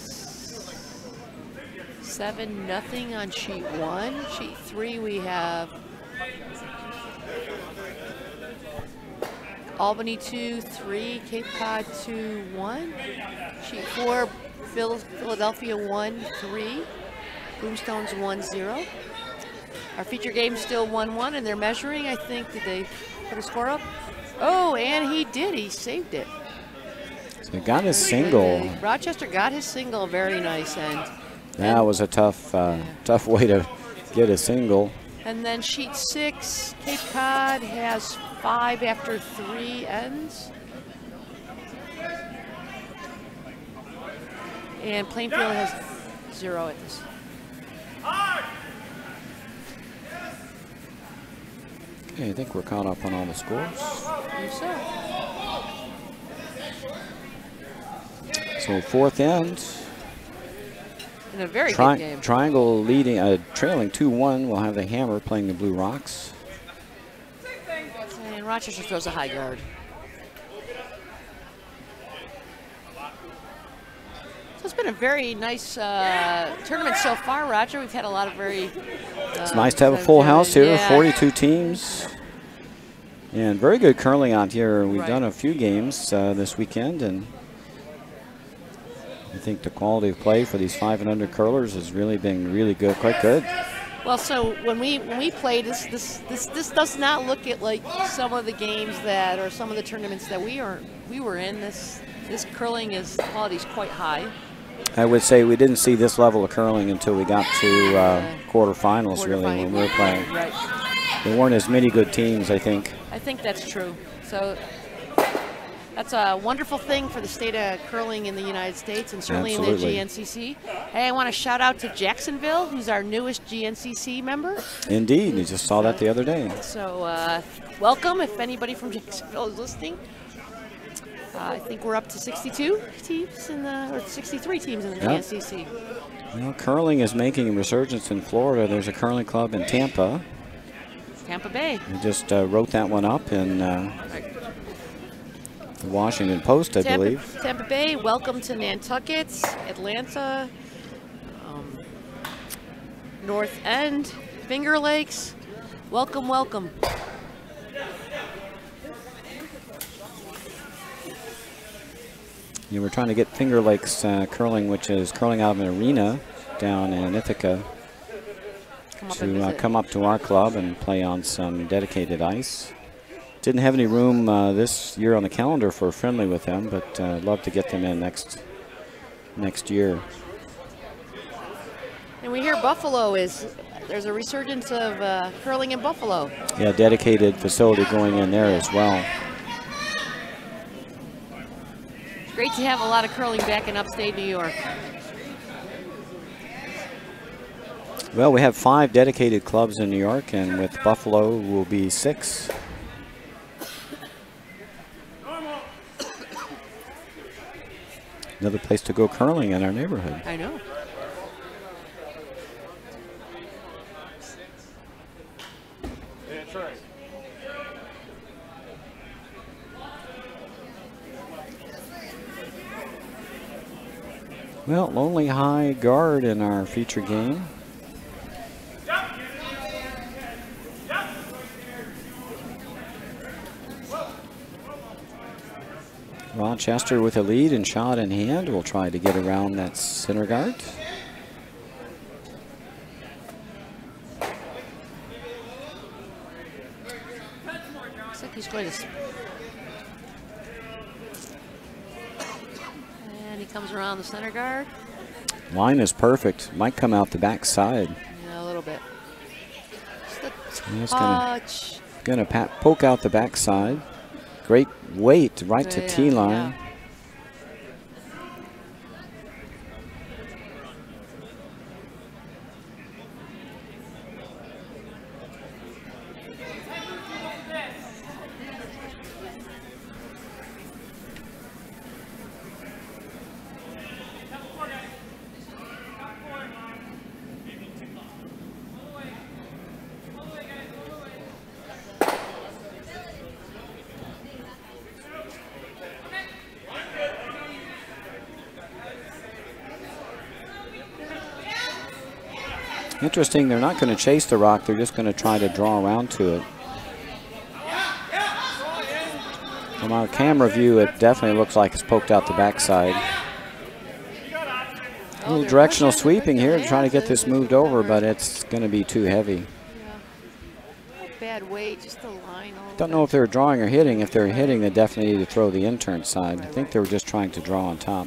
7-0 on sheet 1. Sheet 3 we have Albany 2-3, Cape Cod 2-1. Sheet 4, Philadelphia 1-3, Boomstones 1-0. Our feature game's still 1-1, and they're measuring. I think, did they put a score up? Oh, and he did. He saved it. So he got his single. Rochester got his single. Very nice. And that was a tough way to get a single. And then sheet 6, Cape Cod has 5 after 3 ends. And Plainfield has 0 at this. Okay, I think we're caught up on all the scores. I think so 4th end. In a very good game. Triangle leading, trailing 2-1. We'll have the Hammer playing the Blue Rocks. And Rochester throws a high guard. So it's been a very nice tournament so far, Roger. We've had a lot of very... it's nice to have a full house here, 42 teams. And very good curling out here. We've done a few games this weekend, and I think the quality of play for these 5 and under curlers has really been really good, quite good. Well, so when we play this does not look at like some of the games that, or some of the tournaments that we were in. This curling quality is quite high. I would say we didn't see this level of curling until we got to quarterfinals, really, when we were playing. Right. There weren't as many good teams, I think. I think that's true. So that's a wonderful thing for the state of curling in the United States, and certainly Absolutely. in the GNCC. Hey, I want to shout out to Jacksonville, who's our newest GNCC member. Indeed, you just saw that the other day. So welcome, if anybody from Jacksonville is listening. I think we're up to 62 teams or 63 teams in the GNCC. Well, curling is making a resurgence in Florida. There's a curling club in Tampa. Tampa Bay. We just wrote that one up, and The Washington Post, I believe. Tampa Bay, welcome to Nantucket, Atlanta, North End, Finger Lakes. Welcome, welcome. We're trying to get Finger Lakes curling, which is curling out of an arena down in Ithaca, to come up to our club and play on some dedicated ice. Didn't have any room this year on the calendar for a friendly with them, but love to get them in next year. And we hear Buffalo there's a resurgence of curling in Buffalo. Yeah, dedicated facility going in there as well. It's great to have a lot of curling back in upstate New York. Well, we have 5 dedicated clubs in New York, and with Buffalo will be 6. Another place to go curling in our neighborhood. I know. That's right. Well, Lonely High guard in our feature game. Rochester with a lead and shot in hand. Will try to get around that center guard. Looks like he's going to. And he comes around the center guard. Line is perfect. Might come out the back side. Yeah, a little bit. Just gonna poke out the back side. Great weight right to T-line. Yeah. Interesting, they're not going to chase the rock, they're just going to try to draw around to it. From our camera view, it definitely looks like it's poked out the backside. A little directional sweeping here to try to get this moved over, but it's going to be too heavy. Yeah. Bad weight, just the line. Don't know if they're drawing or hitting. If they're hitting, they definitely need to throw the intern side. I think they were just trying to draw on top.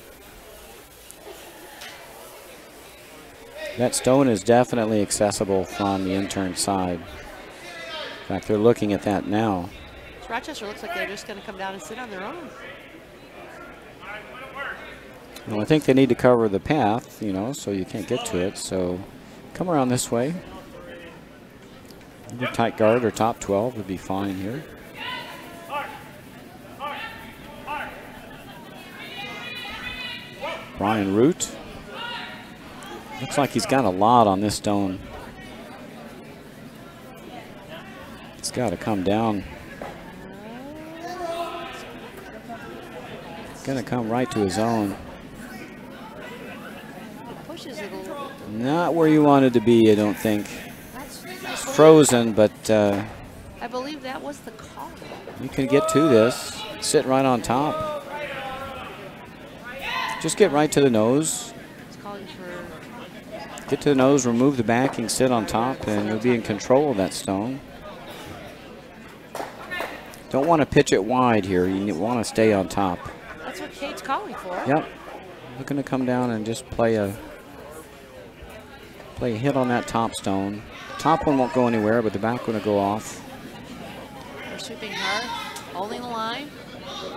That stone is definitely accessible from the intern side. In fact, they're looking at that now. Rochester looks like they're just going to come down and sit on their own. Well, I think they need to cover the path, you know, so you can't get to it. So come around this way. Either tight guard or top 12 would be fine here. Brian Root. Looks like he's got a lot on this stone. It's got to come down. It's going to come right to his own. Pushes it a little bit. Not where you wanted to be, I don't think. It's frozen, but I believe that was the call. You can get to this. Sit right on top. Just get right to the nose. It's calling for. Get to the nose, remove the backing, sit on top, and you'll be in control of that stone. Don't want to pitch it wide here. You want to stay on top. That's what Kate's calling for. Yep. Looking to come down and just play a hit on that top stone. Top one won't go anywhere, but the back one will go off. They're sweeping hard, holding the line,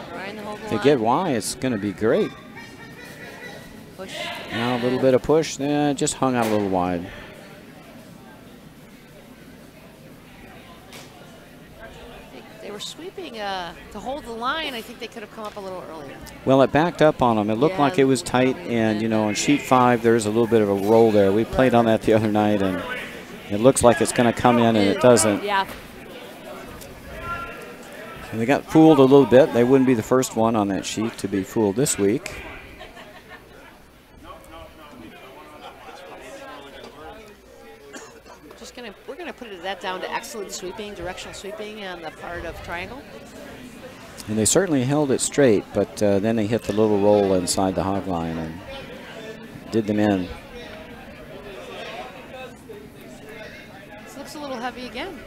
trying to hold the line. If they get wide, it's going to be great. Push. Now a little bit of push, just hung out a little wide. They were sweeping to hold the line. I think they could have come up a little earlier. Well, it backed up on them. It looked like it was tight, and you know, on sheet 5, there's a little bit of a roll there. We played on that the other night, and it looks like it's going to come in, and it doesn't. Yeah. And they got fooled a little bit. They wouldn't be the first one on that sheet to be fooled this week. We're gonna put that down to excellent sweeping, directional sweeping on the part of Triangle. And they certainly held it straight, but then they hit the little roll inside the hog line and did them in. This looks a little heavy again.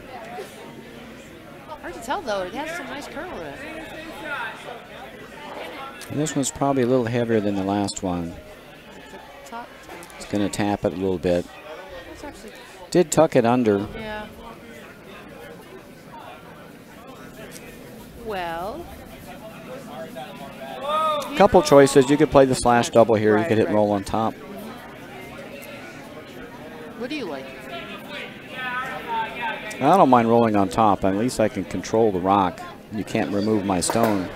Hard to tell though, it has some nice curl in it. And this one's probably a little heavier than the last one. It's going to tap it a little bit. Did tuck it under. Yeah. Well. Couple choices. You could play the slash double here. You could hit roll on top. What do you like? I don't mind rolling on top. At least I can control the rock. You can't remove my stone.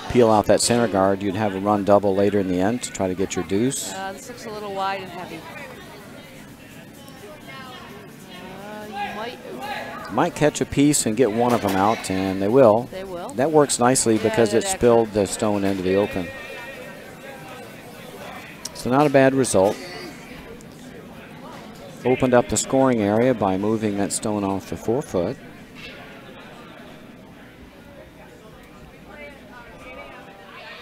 Peel out that center guard. You'd have a run double later in the end to try to get your deuce. This looks a little wide and heavy. You might catch a piece and get one of them out, and they will. They will. That works nicely because it spilled the stone into the open. So not a bad result. Opened up the scoring area by moving that stone off the 4-foot.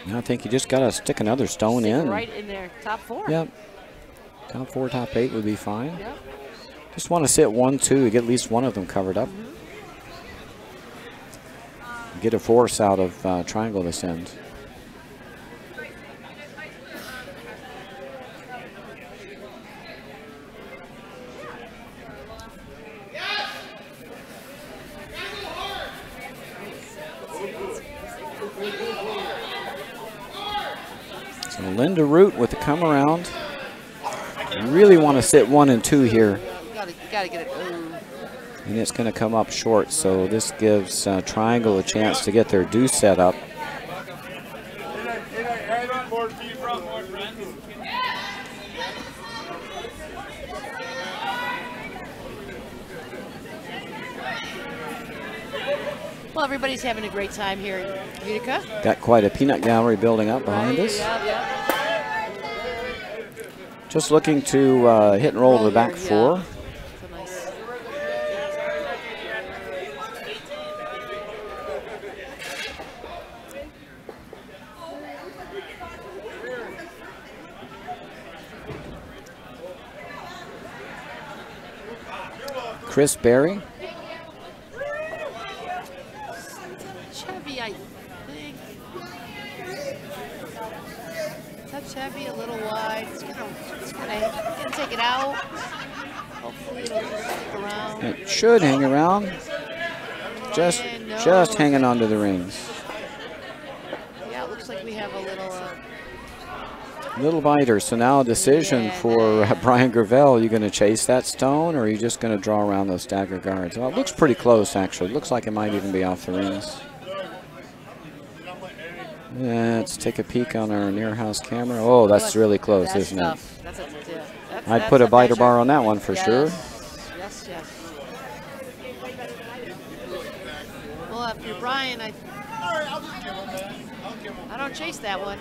Now I think you just got to stick another stone in. Right in there, top 4. Yep. Top 4, top 8 would be fine. Yep. Just want to sit 1, 2, get at least one of them covered up. Get a force out of triangle this end. So Linda Root with the come around. You really want to sit 1 and 2 here. You gotta get it. Ooh. And it's going to come up short, so this gives Triangle a chance to get their deuce set up. Well, everybody's having a great time here in Utica. Got quite a peanut gallery building up behind us. Yeah. Just looking to hit and roll to the back 4. Chris Berry. Chevy, I think. Touch heavy, a little wide. It's gonna take it out. Hopefully it'll just stick around. It should hang around. Just hanging onto the rings. Yeah, it looks like we have a little biter. So now a decision for Brian Gravel. Are you going to chase that stone, or are you just going to draw around those stagger guards? Well, it looks pretty close, actually. It looks like it might even be off the rings. Let's take a peek on our near house camera. Oh, that's really close, isn't it? I'd put a biter bar on that one for sure. Yes. Well, if you're Brian, I don't chase that one.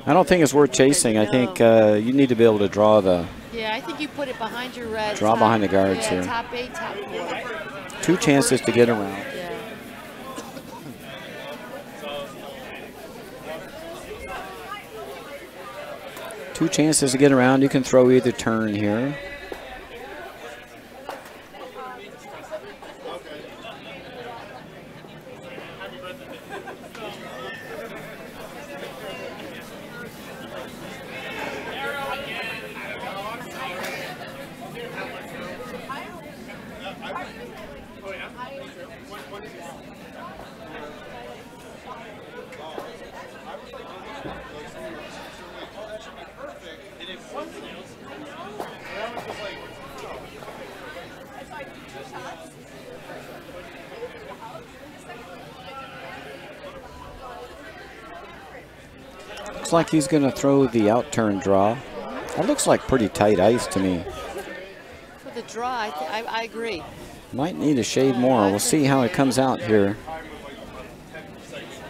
I don't think it's worth chasing. I think you need to be able to draw the. Yeah, I think you put it behind your red. Draw behind the guards here. Top 8, top 4. 2 chances to get around. Yeah. Two chances to get around. You can throw either turn here. Looks like he's going to throw the out turn draw. That looks like pretty tight ice to me. For the draw, I agree. Might need a shade more. We'll see how it comes out here.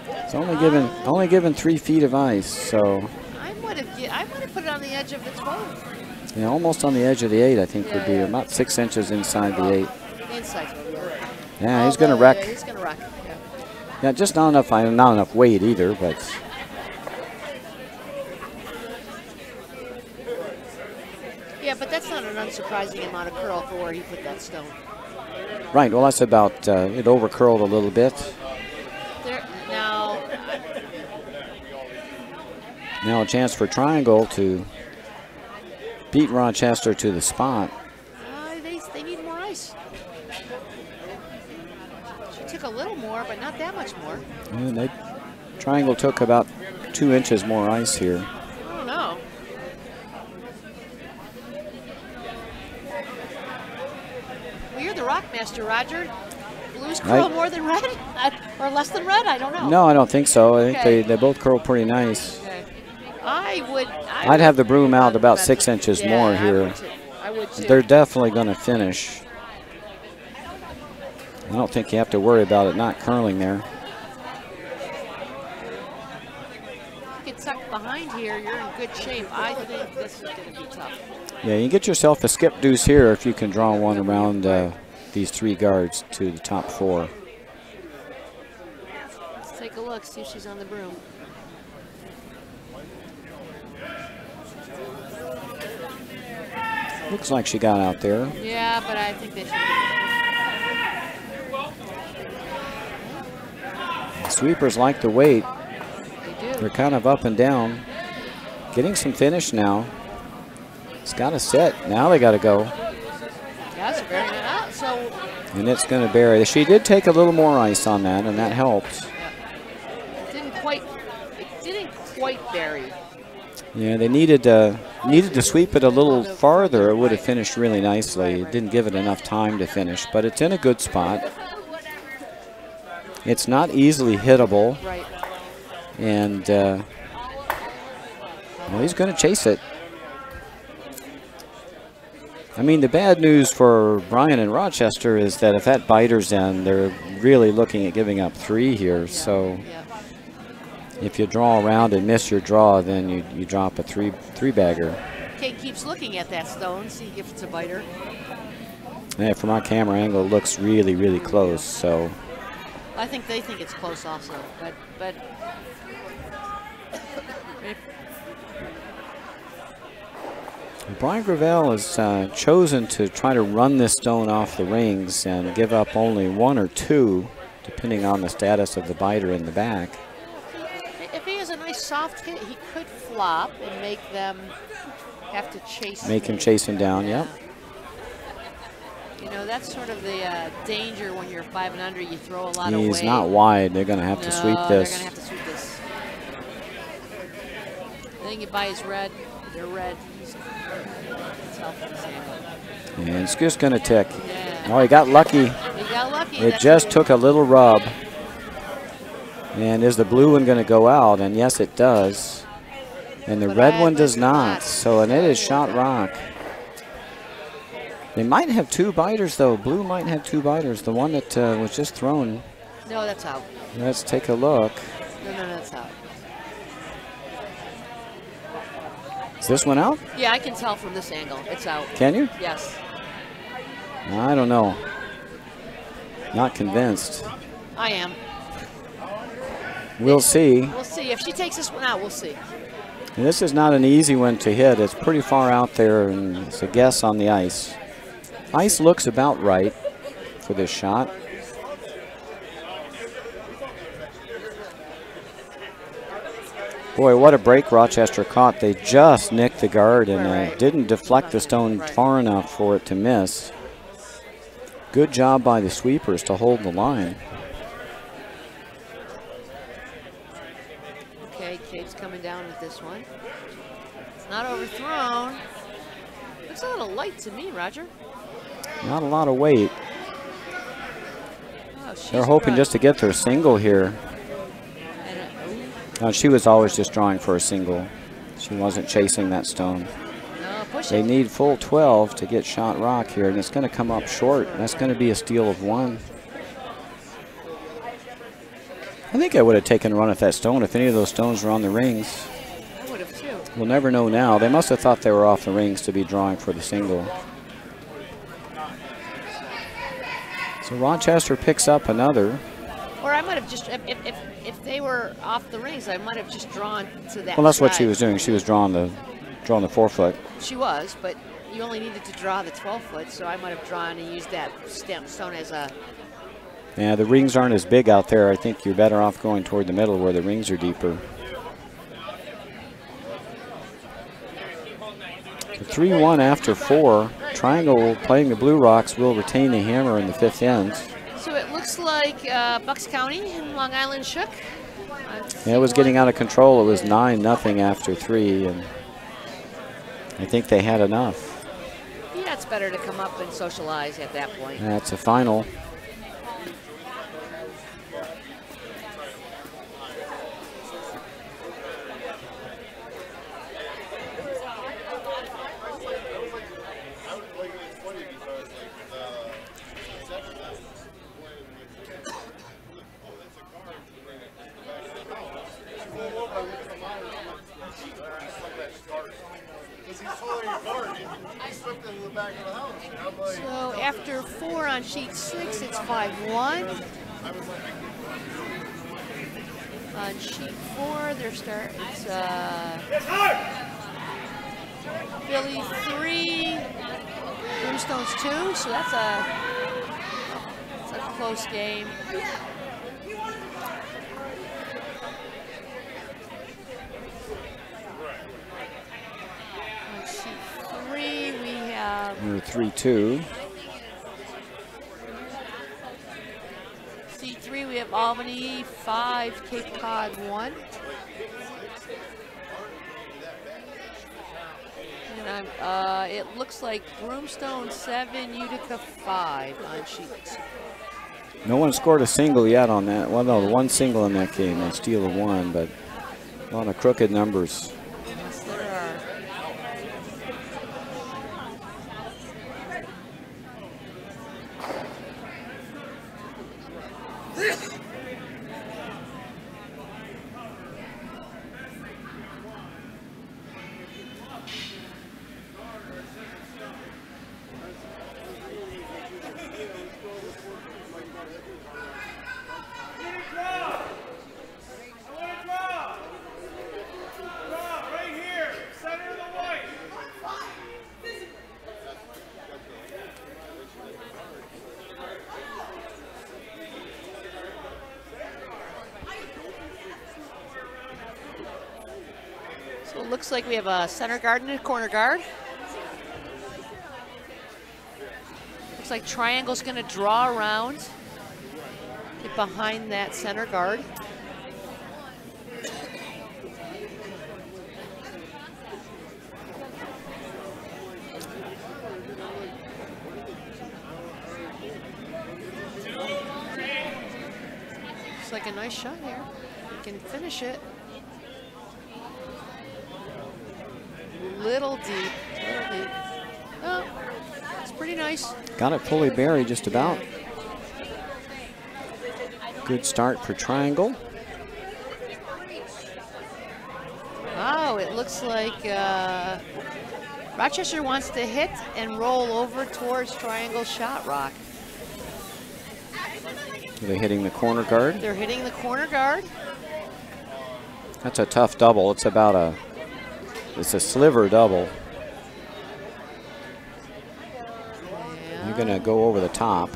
It's only given 3 feet of ice, so. I might have put it on the edge of the 12. Yeah, almost on the edge of the 8, I think would be about 6 inches inside the 8. The inside's what we were. Yeah, he's going to wreck. Yeah, he's going to wreck. Yeah. Yeah, just not enough weight either, but. Yeah, but that's not an unsurprising amount of curl for where he put that stone. Right, well, that's about, it over-curled a little bit. Now a chance for Triangle to beat Rochester to the spot. They need more ice. She took a little more, but not that much more. And Triangle took about 2 inches more ice here. I don't know. Well, you're the rock master, Roger. Blues curl more than red? Or less than red? I don't know. No, I don't think so. I think they both curl pretty nice. Okay. I'd have the broom out about 6 inches more here. I would too. They're definitely going to finish. I don't think you have to worry about it not curling there. If you get tucked behind here, you're in good shape. I think this is going to be tough. Yeah, you get yourself a skip deuce here if you can draw one around these 3 guards to the top 4. Let's take a look, see if she's on the broom. Looks like she got out there. Yeah, but I think they should. Sweepers like the weight. They do. They're kind of up and down. Getting some finish now. It's got to set. Now they got to go. Yeah, it's very nice. So. And it's going to bury. She did take a little more ice on that, and that helped. Yeah. It didn't quite bury. Yeah, they needed to sweep it a little farther. It would have finished really nicely. It didn't give it enough time to finish, but it's in a good spot. It's not easily hittable. Right. And well, he's going to chase it. I mean, the bad news for Brian and Rochester is that if that biter's in, they're really looking at giving up 3 here. So. Yeah. If you draw around and miss your draw, then you drop a three bagger. Kate keeps looking at that stone, see if it's a biter. Yeah, from our camera angle, it looks really, really close. So I think they think it's close also, but Brian Gravel has chosen to try to run this stone off the rings and give up only 1 or 2, depending on the status of the biter in the back. If he has a nice soft hit, he could flop and make them have to chase him. Make him chase him down, yep. You know, that's sort of the danger when you're 5 and under. You throw a lot of weight. He's not wide. They're going to have to sweep this. They're going to have to sweep this. I think you buy his red. They're red. And it's just going to tick. Yeah. Oh, he got lucky. He got lucky. It just took a little rub. And is the blue one going to go out? And yes, it does. And the red one does not. So, and it is shot rock. They might have 2 biters, though. Blue might have 2 biters. The one that was just thrown. No, that's out. Let's take a look. No, that's out. Is this one out? Yeah, I can tell from this angle. It's out. Can you? Yes. I don't know. Not convinced. I am. We'll see. We'll see. If she takes this one out, we'll see. And this is not an easy one to hit. It's pretty far out there, and it's a guess on the ice. Ice looks about right for this shot. Boy, what a break Rochester caught. They just nicked the guard and didn't deflect the stone far enough for it to miss. Good job by the sweepers to hold the line. Okay, Kate's coming down with this one. It's not overthrown. Looks a little light to me, Roger. Not a lot of weight. Oh, they're hoping just to get their single here. She was always just drawing for a single. She wasn't chasing that stone. No, push They it. need full 12 to get shot rock here, and it's going to come up short. That's going to be a steal of 1. I think I would have taken a run at that stone if any of those stones were on the rings. I would have too. We'll never know now. They must have thought they were off the rings to be drawing for the single. So Rochester picks up another. Or I might have just, if they were off the rings, I might have just drawn to that Well, that's what side. she was doing. She was drawing the 4-foot. She was, but you only needed to draw the 12-foot, so I might have drawn and used that stone as a... Yeah, the rings aren't as big out there. I think you're better off going toward the middle where the rings are deeper. 3-1 after 4. Triangle playing the Blue Rocks will retain the hammer in the 5th end. So it looks like Bucks County and Long Island shook. Yeah, it was getting out of control. It was 9-0 after 3, and I think they had enough. Yeah, it's better to come up and socialize at that point. That's a final. So after 4 on sheet 6, it's 5-1. On sheet 4, it's Billy 3, Brimstones 2. So that's a close game. On sheet 3, we have 3-2. C3, we have Albany 5, Cape Cod 1. And it looks like Broomstone 7, Utica 5 on sheet. No one scored a single yet on that. Well, no, one single in that game, a steal of 1, but a lot of crooked numbers. Yes, there are. So it looks like we have a center guard and a corner guard. Looks like Triangle's going to draw around, get behind that center guard. Looks like a nice shot here. We can finish it. Little deep. Oh, it's pretty nice. Got it fully buried just about. Good start for Triangle. Wow, it looks like Rochester wants to hit and roll over towards Triangle shot rock. Are they hitting the corner guard? They're hitting the corner guard. That's a tough double. It's about it's a sliver double. Yeah. You're going to go over the top.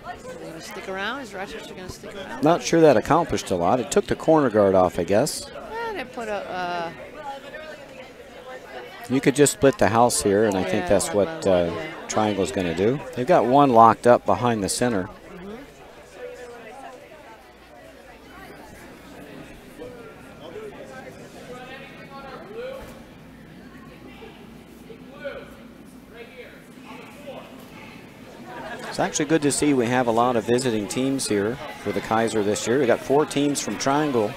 Are they going to stick around? Is Rochester going to stick around? Not sure that accomplished a lot. It took the corner guard off, I guess. And it put a... You could just split the house here, and I think that's what Triangle's going to do. They've got one locked up behind the center. It's actually good to see we have a lot of visiting teams here for the Kayser this year. We got 4 teams from Triangle.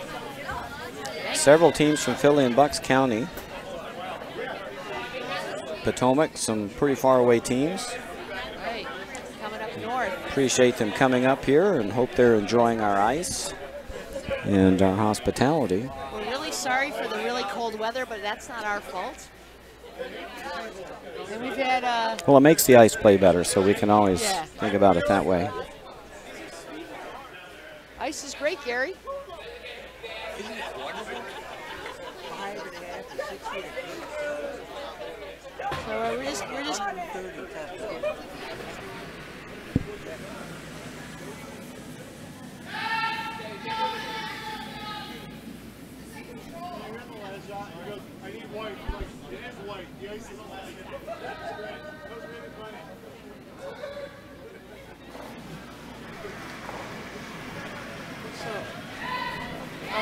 several teams from Philly and Bucks County. Potomac, some pretty far away teams. Right, coming up north. Appreciate them coming up here and hope they're enjoying our ice and our hospitality. We're really sorry for the really cold weather, but that's not our fault. And we've had well, it makes the ice play better, so we can always Yeah. think about it that way. ice is great, Gary. So we're just I need white. It is white. The ice is black. That's red. Those red and plenty.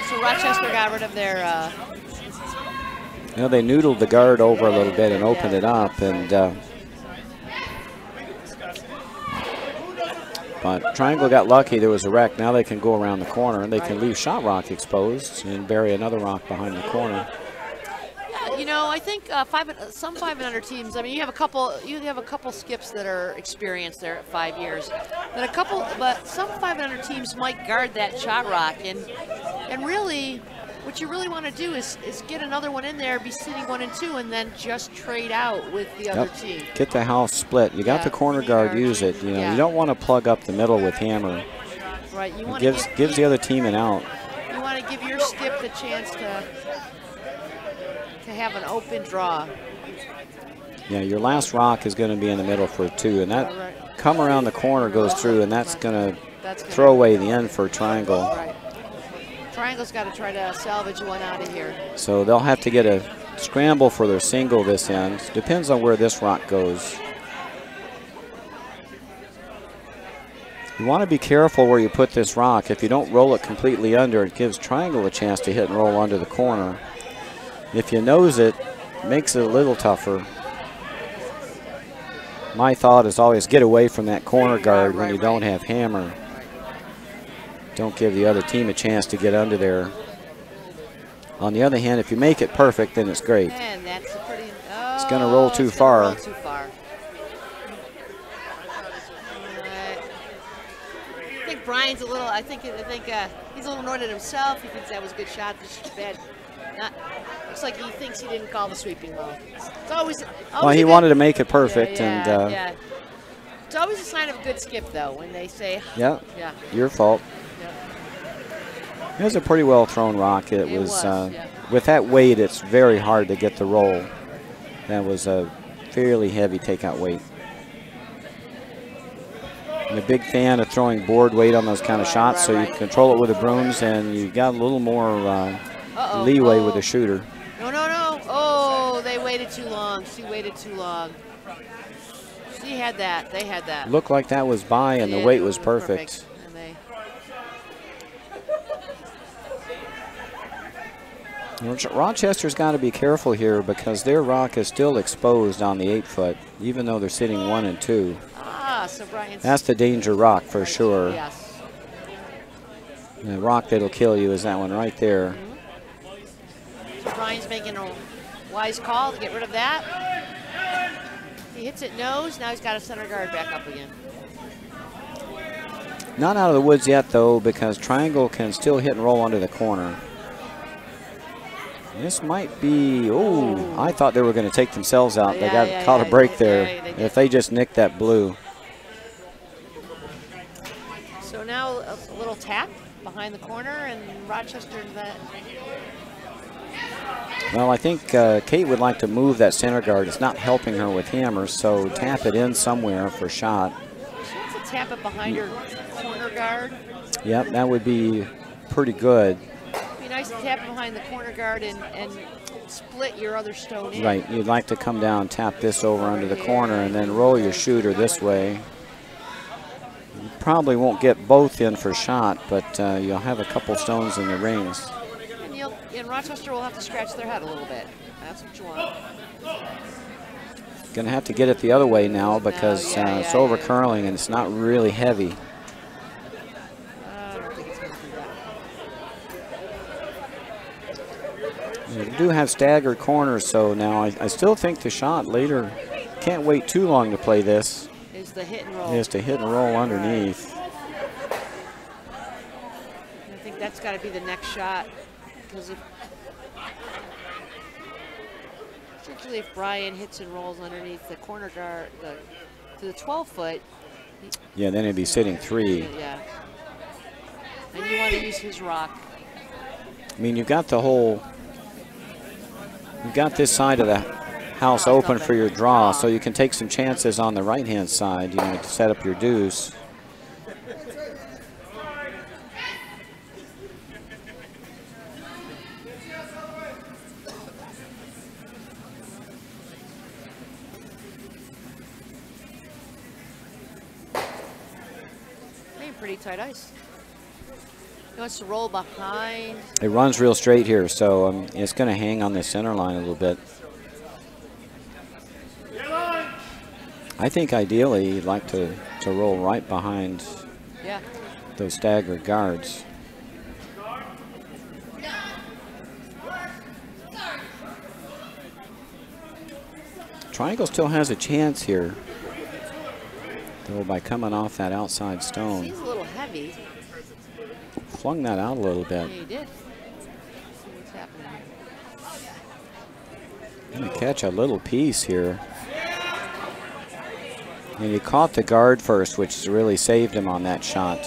so Rochester got rid of their You know, they noodled the guard over a little bit and opened it up, and but Triangle got lucky. There was a wreck. Now they can go around the corner and they can leave shot rock exposed and bury another rock behind the corner. you know, I think some 500 teams. I mean, you have a couple skips that are experienced there at 5 years, but some 500 teams might guard that shot rock, and really, what you really want to do is get another one in there, be sitting 1 and 2, and then just trade out with the other team. Get the house split. You got the corner guard. Use it. You know, you don't want to plug up the middle with hammer. Right. You want gives the other team an out. You want to give your skip the chance to have an open draw. Yeah, your last rock is going to be in the middle for 2, and that come around the corner goes through, and that's going to throw away the end for Triangle. Right. Triangle's got to try to salvage one out of here. So they'll have to get a scramble for their single this end. Depends on where this rock goes. You want to be careful where you put this rock. If you don't roll it completely under, it gives Triangle a chance to hit and roll under the corner. If you nose it, it makes it a little tougher. My thought is always get away from that corner guard when you don't have hammer. Don't give the other team a chance to get under there. On the other hand, if you make it perfect, then it's great. And that's a pretty. It's going to roll too far. Roll too far. I think Brian's a little. I think he's a little annoyed at himself. He thinks that was a good shot. This is bad. Looks like he thinks he didn't call the sweeping well. It's always well, he wanted to make it perfect, and yeah. It's always a sign of a good skip, though, when they say, yeah, your fault. It was a pretty well thrown rock. It was with that weight, it's very hard to get the roll. That was a fairly heavy takeout weight. I'm a big fan of throwing board weight on those kind of shots, so you can control it with the brooms, and you got a little more leeway with the shooter. No. Oh, they waited too long. She waited too long. She had that. They had that. Looked like that was by, and the weight was perfect. Rochester's got to be careful here because their rock is still exposed on the 8-foot, even though they're sitting 1 and 2. So Brian's. That's the danger rock for sure. Yes. The rock that'll kill you is that one right there. So Brian's making a wise call to get rid of that. He hits it nose. Now he's got a center guard back up again. Not out of the woods yet, though, because Triangle can still hit and roll under the corner. This might be, I thought they were going to take themselves out. They got caught a break there. If they just nicked that blue. So now a little tap behind the corner, and Rochester that. Well, I think Kate would like to move that center guard. It's not helping her with hammers, so tap it in somewhere for shot. She wants to tap it behind her corner guard. Yep, that would be pretty good. It'd be nice to tap it behind the corner guard and split your other stone in. Right, you'd like to come down, tap this over under the corner, and then roll your shooter this way. You probably won't get both in for shot, but you'll have a couple stones in the rings. And Rochester will have to scratch their head a little bit. That's what you want. Going to have to get it the other way now because it's over curling and it's not really heavy. I don't think it's going to do You do have staggered corners, so now I still think the shot later, can't wait too long to play this. Is the hit and roll. Is to hit and roll underneath. I think that's got to be the next shot, because particularly if Brian hits and rolls underneath the corner guard to the 12-foot. Yeah, then it'd be sitting 3. Yeah. And you want to use his rock. I mean, you've got this side of the house open for your draw, so you can take some chances on the right-hand side, you know, to set up your deuce. Pretty tight ice. He wants to roll behind. It runs real straight here, so it's going to hang on the center line a little bit. I think ideally you'd like to roll right behind those staggered guards. Triangle still has a chance here, though, by coming off that outside stone. He's a little heavy. Flung that out a little bit. Yeah, he did. Let's see what's happening. Gonna catch a little piece here. And he caught the guard first, which really saved him on that shot.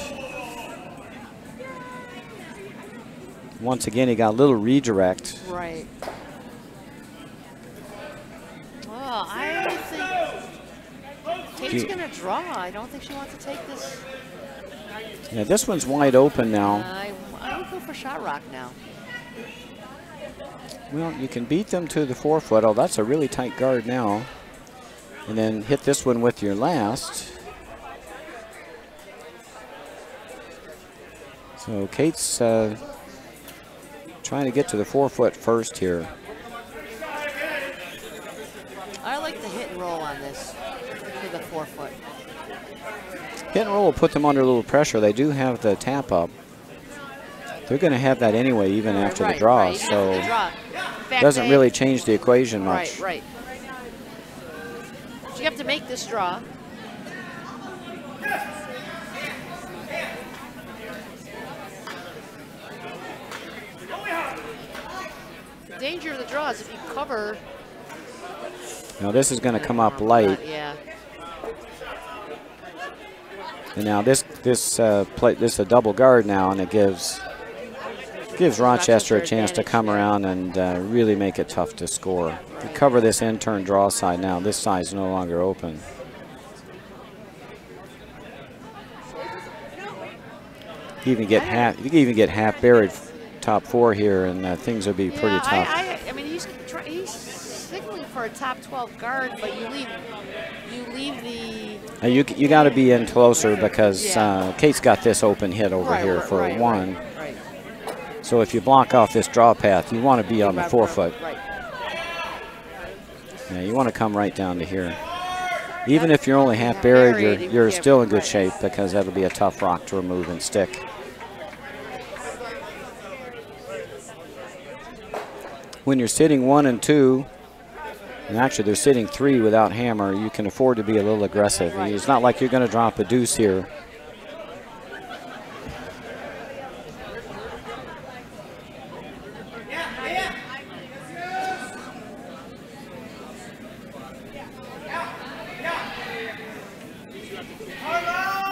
Once again, he got a little redirect. Right. Well, I think Kate's going to draw. I don't think she wants to take this. Yeah, this one's wide open now. I would go for shot rock now. Well, you can beat them to the 4-foot. Oh, that's a really tight guard now. And then hit this one with your last. So Kate's trying to get to the 4-foot first here. I like the hit and roll on this for the 4-foot. Hit and roll will put them under a little pressure. They do have the tap up. They're going to have that anyway, even after the draw. Right. So it doesn't really change the equation much. Right. So you have to make this draw. The danger of the draw is if you cover. Now this is going to come up light. Yeah. And now this is a double guard now, and it gives Rochester a chance to come around and really make it tough to score. If you cover this in-turn draw side now, this side's no longer open. You can even get half buried top 4 here, and things would be pretty tough. I mean, he's signaling for a top 12 guard, but you leave the. You got to be in closer because Kate's got this open hit over here for one. Right. So if you block off this draw path, you want to be on the 4-foot. Right. Yeah, you want to come right down to here. Even if you're only half buried, you're still in good shape because that'll be a tough rock to remove and stick. When you're sitting 1 and 2, and actually they're sitting 3 without hammer, you can afford to be a little aggressive. Right. It's not like you're going to drop a deuce here.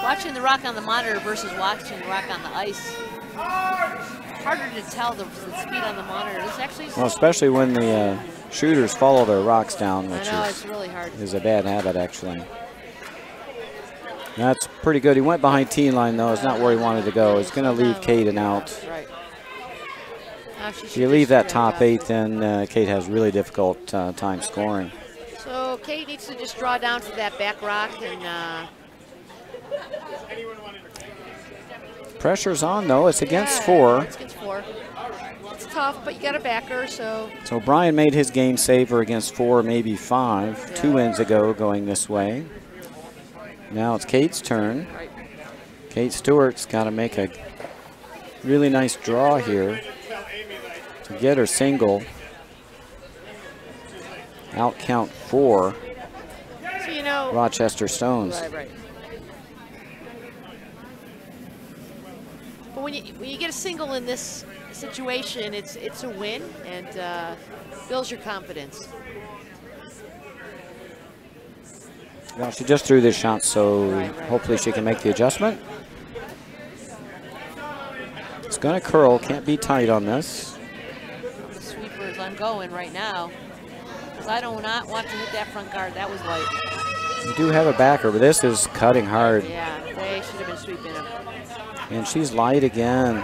Watching the rock on the monitor versus watching the rock on the ice. Harder to tell the speed on the monitor. This actually. Well, especially when the shooters follow their rocks down, which it's really hard. is a bad habit, actually. That's pretty good. He went behind tee line, though. It's not where he wanted to go. He's going to leave Kate an out. Right. If you leave that top 8, then Kate has really difficult time scoring. So Kate needs to just draw down to that back rock and. Pressure's on, though. It's against 4. It's against 4. It's tough, but you got a backer, so. So Brian made his game saver against 4, maybe 5, 2 ends ago going this way. Now it's Kate's turn. Right. Kate Stewart's got to make a really nice draw here to get her single. out count 4 So, you know, Rochester Stones. right. But when you get a single in this situation, it's a win and builds your confidence. Well, she just threw this shot, so hopefully she can make the adjustment. It's going to curl, can't be tight on this. The sweepers, I'm going right now. Because I do not want to hit that front guard. That was light. You do have a backer, but this is cutting hard. Yeah, they should have been sweeping him. And she's light again.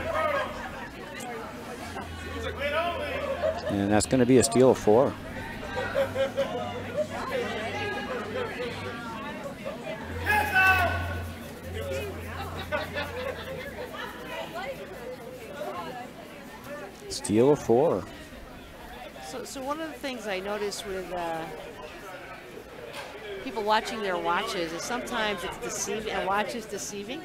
And that's going to be a steal of 4. Steal of 4. So one of the things I notice with people watching their watches is sometimes it's deceiving. A watch is deceiving.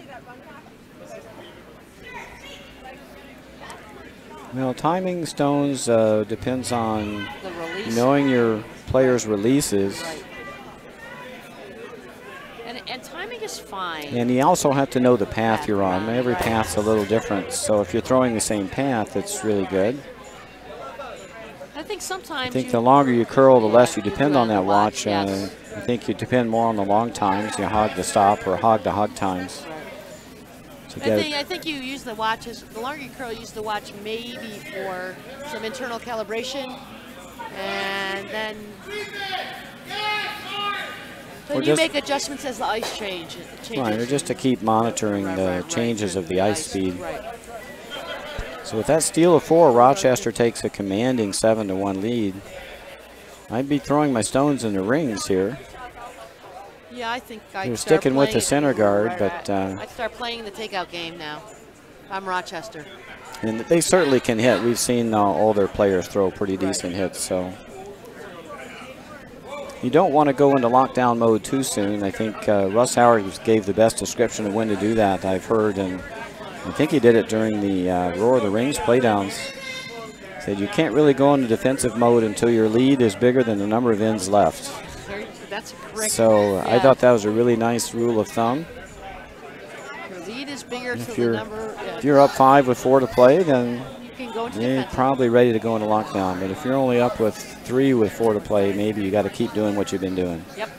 Well, timing stones depends on The release. knowing your player's releases. Right. And timing is fine. And you also have to know the path you're on. Every path's a little different. So if you're throwing the same path, it's really good. I think sometimes I think the longer you curl, the less you depend on that watch. Yes. I think you depend more on the long times, you hog the stop or hog the hug times. Right. I think you use the watches, the longer you curl, use the watch maybe for some internal calibration. And then you make adjustments as the ice changes. Right, or just to keep monitoring the changes of the ice speed. Right. So with that steal of 4, Rochester takes a commanding 7-1 lead. I'd be throwing my stones in the rings here. Yeah, I think You're sticking with the center guard, but I'd start playing the takeout game now. I'm Rochester. And they certainly can hit. We've seen all their players throw pretty decent hits, so. You don't want to go into lockdown mode too soon. I think Russ Howard gave the best description of when to do that, I've heard, and I think he did it during the Roar of the Rings playdowns. Said you can't really go into defensive mode until your lead is bigger than the number of ends left. That's correct. So yeah. I thought that was a really nice rule of thumb. Your lead is bigger If to you're, the number. if you're up 5 with 4 to play, then you can go into you're defensive. probably ready to go into lockdown. But if you're only up with 3 with 4 to play, maybe you got to keep doing what you've been doing. Yep.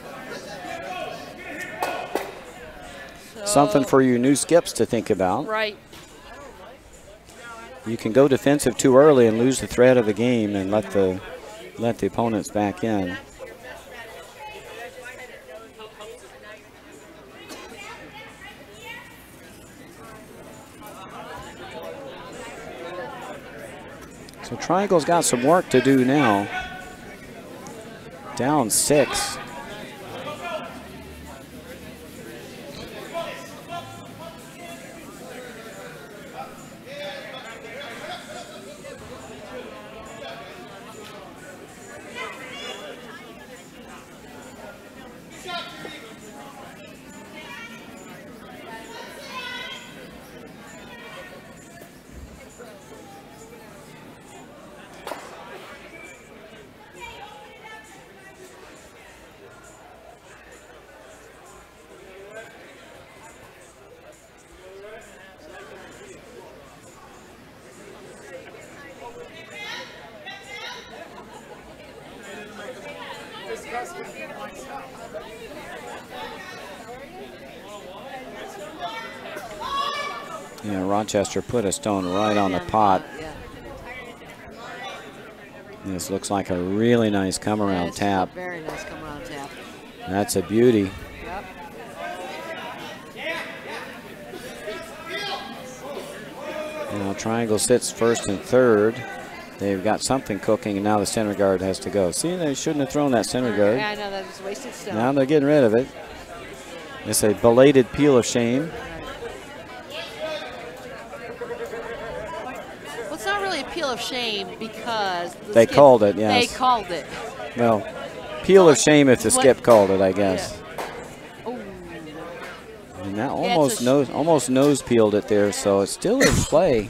So, Something for you new skips to think about. Right. You can go defensive too early and lose the thread of the game and let the opponents back in. So Triangle's got some work to do now. Down 6. Yeah, Rochester put a stone right on the pot. Yeah. This looks like a really nice come around tap. Very nice come around tap. That's a beauty. Yep. Now Triangle sits first and third. They've got something cooking, and now the center guard has to go. See, they shouldn't have thrown that center guard. Yeah, I know, that was a wasted stone. Now they're getting rid of it. It's a belated peel of shame. Well, it's not really a peel of shame because They called it, yes. They called it. Well, peel of shame if the skip called it, I guess. Yeah. Ooh. And that Yeah, almost nose peeled it there, so it's still in play.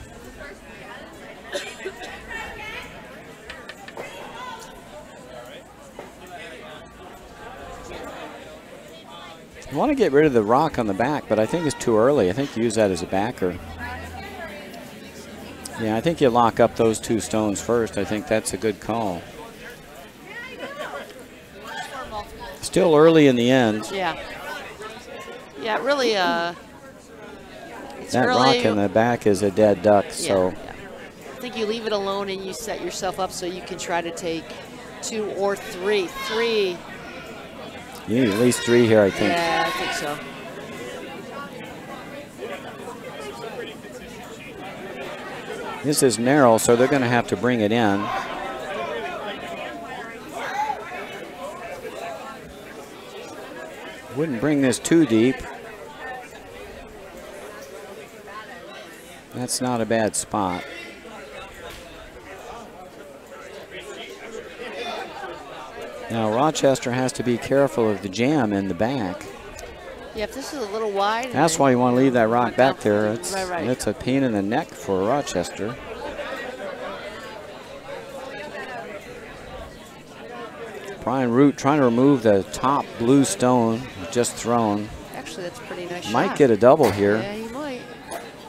You want to get rid of the rock on the back, but I think it's too early. I think you use that as a backer. Yeah, I think you lock up those 2 stones first. I think that's a good call. Still early in the end. Yeah. Yeah, really, it's that early. rock in the back is a dead duck, so. Yeah. I think you leave it alone and you set yourself up so you can try to take 2 or 3. 3. You need at least 3 here, I think. Yeah, I think so. This is narrow, so they're going to have to bring it in. Wouldn't bring this too deep. That's not a bad spot. Now Rochester has to be careful of the jam in the back. Yeah, if this is a little wide. That's why you want to leave that rock back there. It's, right. It's a pain in the neck for Rochester. Brian Root trying to remove the top blue stone just thrown. Actually, that's a pretty nice Might shot. get a double here. Yeah, he might.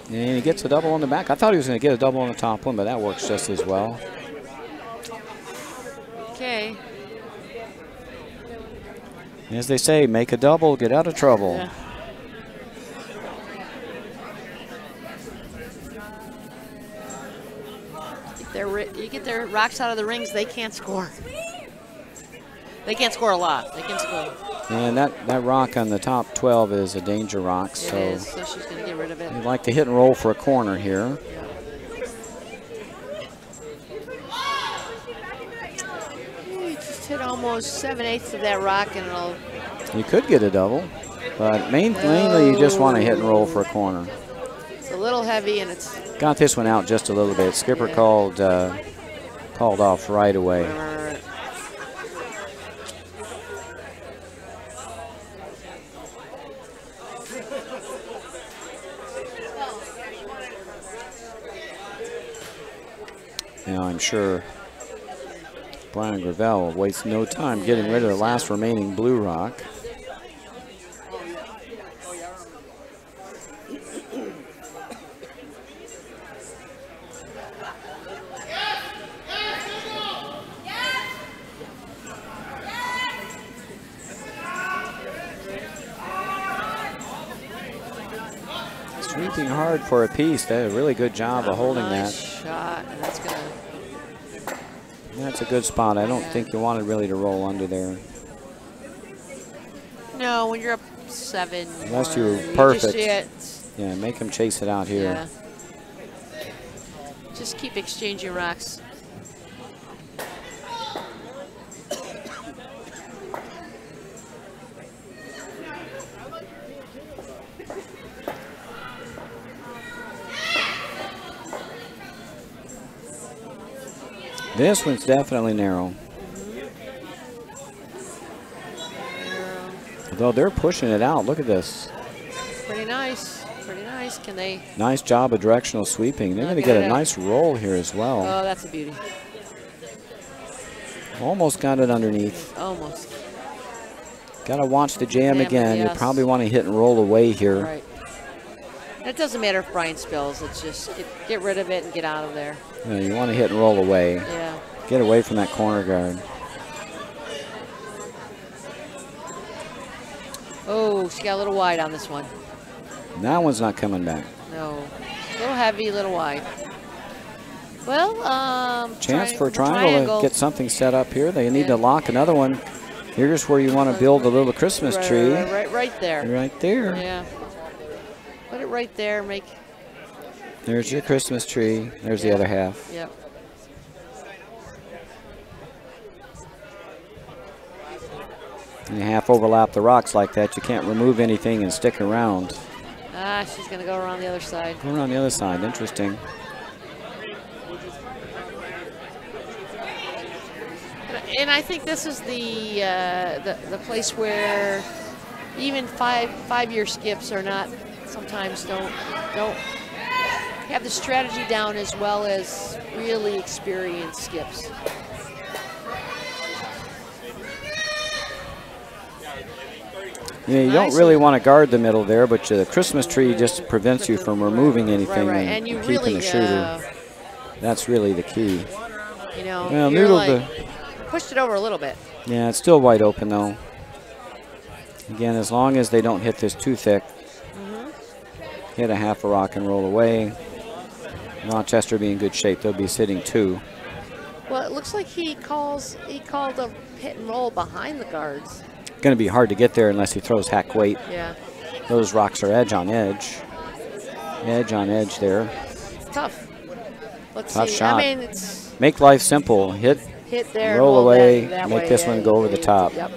And he gets a double on the back. I thought he was going to get a double on the top one, but that works just as well. Okay. As they say, make a double, get out of trouble. Yeah. You get their rocks out of the rings, they can't score. They can't score a lot. They can score. And that rock on the top 12 is a danger rock. It is, so she's going to get rid of it. You'd like to hit and roll for a corner here. You just hit almost 7/8 of that rock and it'll... You could get a double, but mainly you just want to hit and roll for a corner. It's a little heavy and it's... Got this one out just a little bit. Skipper called off right away. Now I'm sure Brian Gravel wastes no time getting rid of the last remaining blue rock. Sweeping hard for a piece. They did a really good job of holding that. Shot, and that's gonna... That's a good spot. I don't think you wanted really to roll under there. No, when you're up 7. Unless you were perfect. Yeah, make him chase it out here. Yeah. Just keep exchanging rocks. This one's definitely narrow. Although they're pushing it out. Look at this. Pretty nice. Pretty nice. Can they? Nice job of directional sweeping. They're going to get a nice roll here as well. Oh, that's a beauty. Almost got it underneath. Almost. Got to watch the jam again. Yes. You probably want to hit and roll away here. Right. And it doesn't matter if Brian spills. It's just get rid of it and get out of there. Yeah, you want to hit and roll away. Yeah. Get away from that corner guard. Oh, she got a little wide on this one. That one's not coming back. No. A little heavy, a little wide. Well, chance for a triangle to get something set up here. They need to lock another one. Here's where you want to build a little Christmas tree. Right there. Right there. Yeah. Put it right there. There's your Christmas tree. There's the other half. Yep. And you half overlap the rocks like that. You can't remove anything and stick around. Ah, she's going to go around the other side. Go around the other side. Interesting. And I think this is the place where even five-year skips are not sometimes don't have the strategy down as well as really experienced skips. Yeah, you don't really want to guard the middle there, but the Christmas tree just prevents you from removing anything And you keeping really, the shooter. That's really the key. You know, Well, you're noodle like, pushed it over a little bit. Yeah, it's still wide open though. Again, as long as they don't hit this too thick, hit a half a rock and roll away. Rochester be in good shape. They'll be sitting 2. Well, it looks like he called a hit and roll behind the guards. Going to be hard to get there unless he throws hack weight. Yeah. Those rocks are edge on edge. Edge on edge there. It's tough. Let's Tough see. shot. I mean, it's make life simple. Hit there, roll hold away, that make way, this one go over the top. Yep.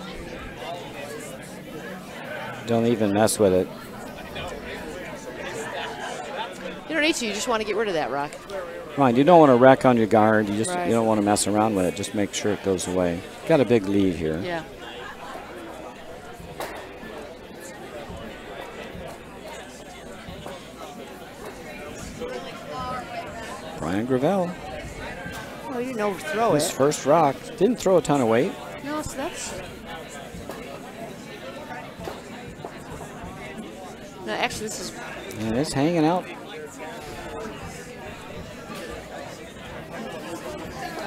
Don't even mess with it. You don't need to. You just want to get rid of that rock. Right, you don't want to wreck on your guard. You just Right. you don't want to mess around with it. Just make sure it goes away. Got a big lead here. Yeah. Brian Gravel. Oh, you know, throw His it. first rock. Didn't throw a ton of weight. No, so that's. No, actually, this is. And it's hanging out.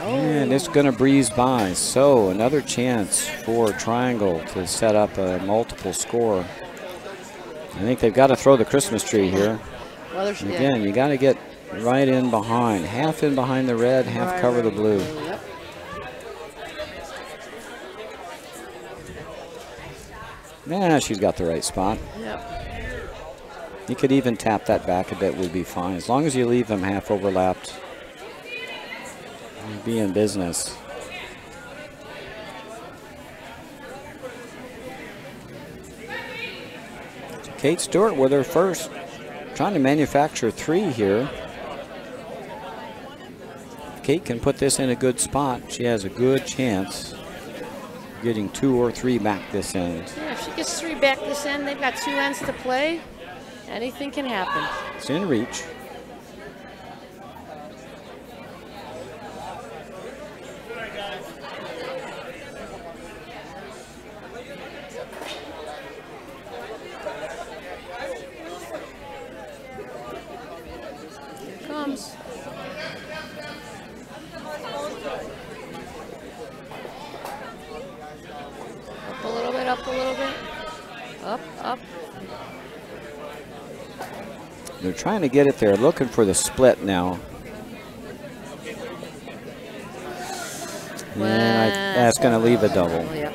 And it's going to breeze by. So another chance for Triangle to set up a multiple score. I think they've got to throw the Christmas tree here. Well, And again, you got to get right in behind. Half in behind the red, half cover the blue. Yep. Nah, she's got the right spot. Yep. You could even tap that back a bit, would be fine. As long as you leave them half overlapped, you'll be in business. Kate Stewart with her first, trying to manufacture 3 here. If Kate can put this in a good spot, she has a good chance of getting 2 or 3 back this end. Yeah, if she gets 3 back this end, they've got 2 ends to play. Anything can happen. It's in reach. Here comes. Up a little bit, up a little bit. Up, up. They're trying to get it there, looking for the split now. And that's going to leave a double. Yep.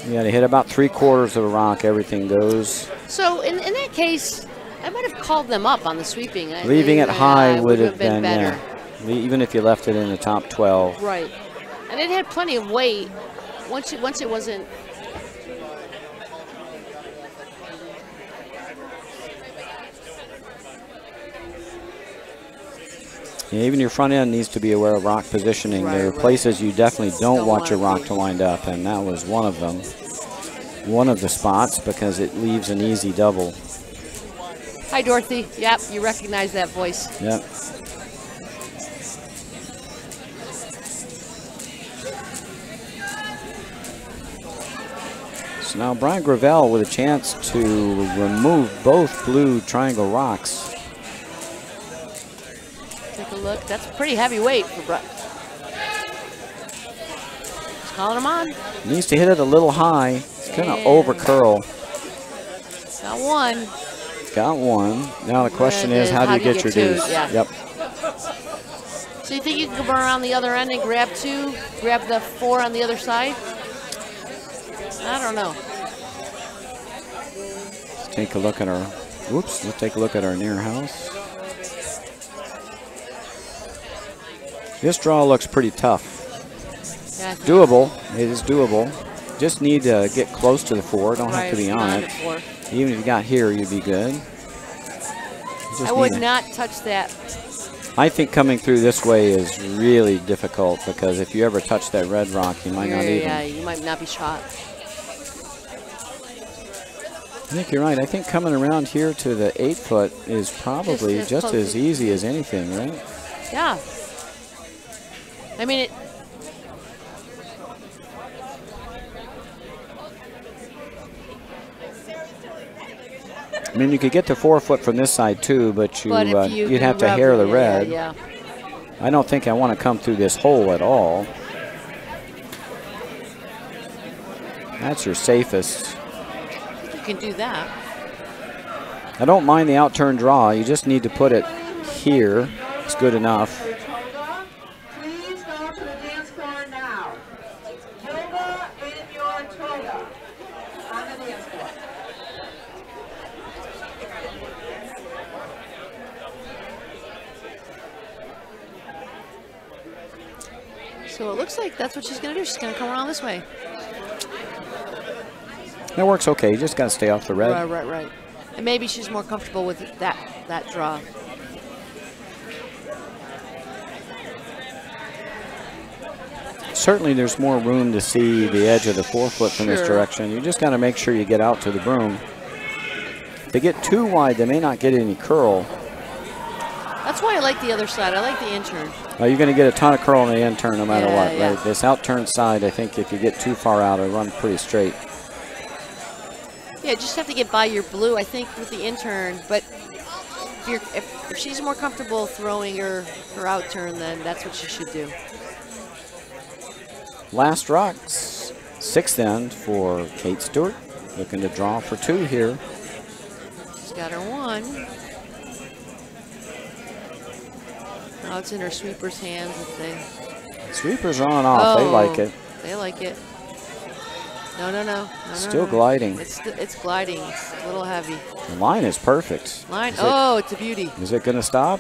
You got to hit about 3/4 of a rock, everything goes. So in that case, I might have called them up on the sweeping. Leaving it high would have been better. Yeah. Even if you left it in the top 12. Right. And it had plenty of weight. Once it wasn't. Yeah, even your front end needs to be aware of rock positioning. There are places you definitely don't want your rock to wind up, and that was one of them. One of the spots, because it leaves an easy double. Hi, Dorothy. Yep, you recognize that voice. Yep. So now Brian Gravel with a chance to remove both blue triangle rocks. Take a look. That's a pretty heavy weight for Brett. Just calling him on. Needs to hit it a little high. It's going to over curl. Got one. Got one. Now the question is, how do you get your deuce? Yeah. Yep. So you think you can come around the other end and grab 2, grab the 4 on the other side? I don't know. Let's take a look at our, whoops, let's take a look at our near house. This draw looks pretty tough. Yeah, Doable, it is doable. Just need to get close to the 4, don't have to be on it. Even if you got here, you'd be good. I would not touch that. I think coming through this way is really difficult, because if you ever touch that red rock, you might not even. Yeah, you might not be shot. I think you're right. I think coming around here to the 8-foot is probably just as easy as anything, right? Yeah. I mean, it. I mean, you could get the forefoot from this side too, but you'd have to rub hair it, the red. Yeah. I don't think I want to come through this hole at all. That's your safest. You can do that. I don't mind the out-turn draw. You just need to put it here. It's good enough. Please go to the dance floor now. Yoga in your toga on the dance floor. So it looks like that's what she's going to do. She's going to come around this way. That works okay. You just got to stay off the red. Right. And maybe she's more comfortable with that draw. Certainly there's more room to see the edge of the forefoot from this direction. You just got to make sure you get out to the broom. If they get too wide, they may not get any curl. That's why I like the other side. I like the in-turn. You're going to get a ton of curl in the in-turn no matter what, yeah. right? This out-turn side, I think if you get too far out, it'll run pretty straight. Yeah, just have to get by your blue, I think, with the in-turn. But if she's more comfortable throwing her out-turn, then that's what she should do. Last rocks, 6th end for Kate Stewart. Looking to draw for 2 here. She's got her 1. Now it's in her sweeper's hands. Sweepers are on and off. They like it. They like it. No. Still gliding. It's gliding. It's a little heavy. The line is perfect. It's a beauty. Is it going to stop?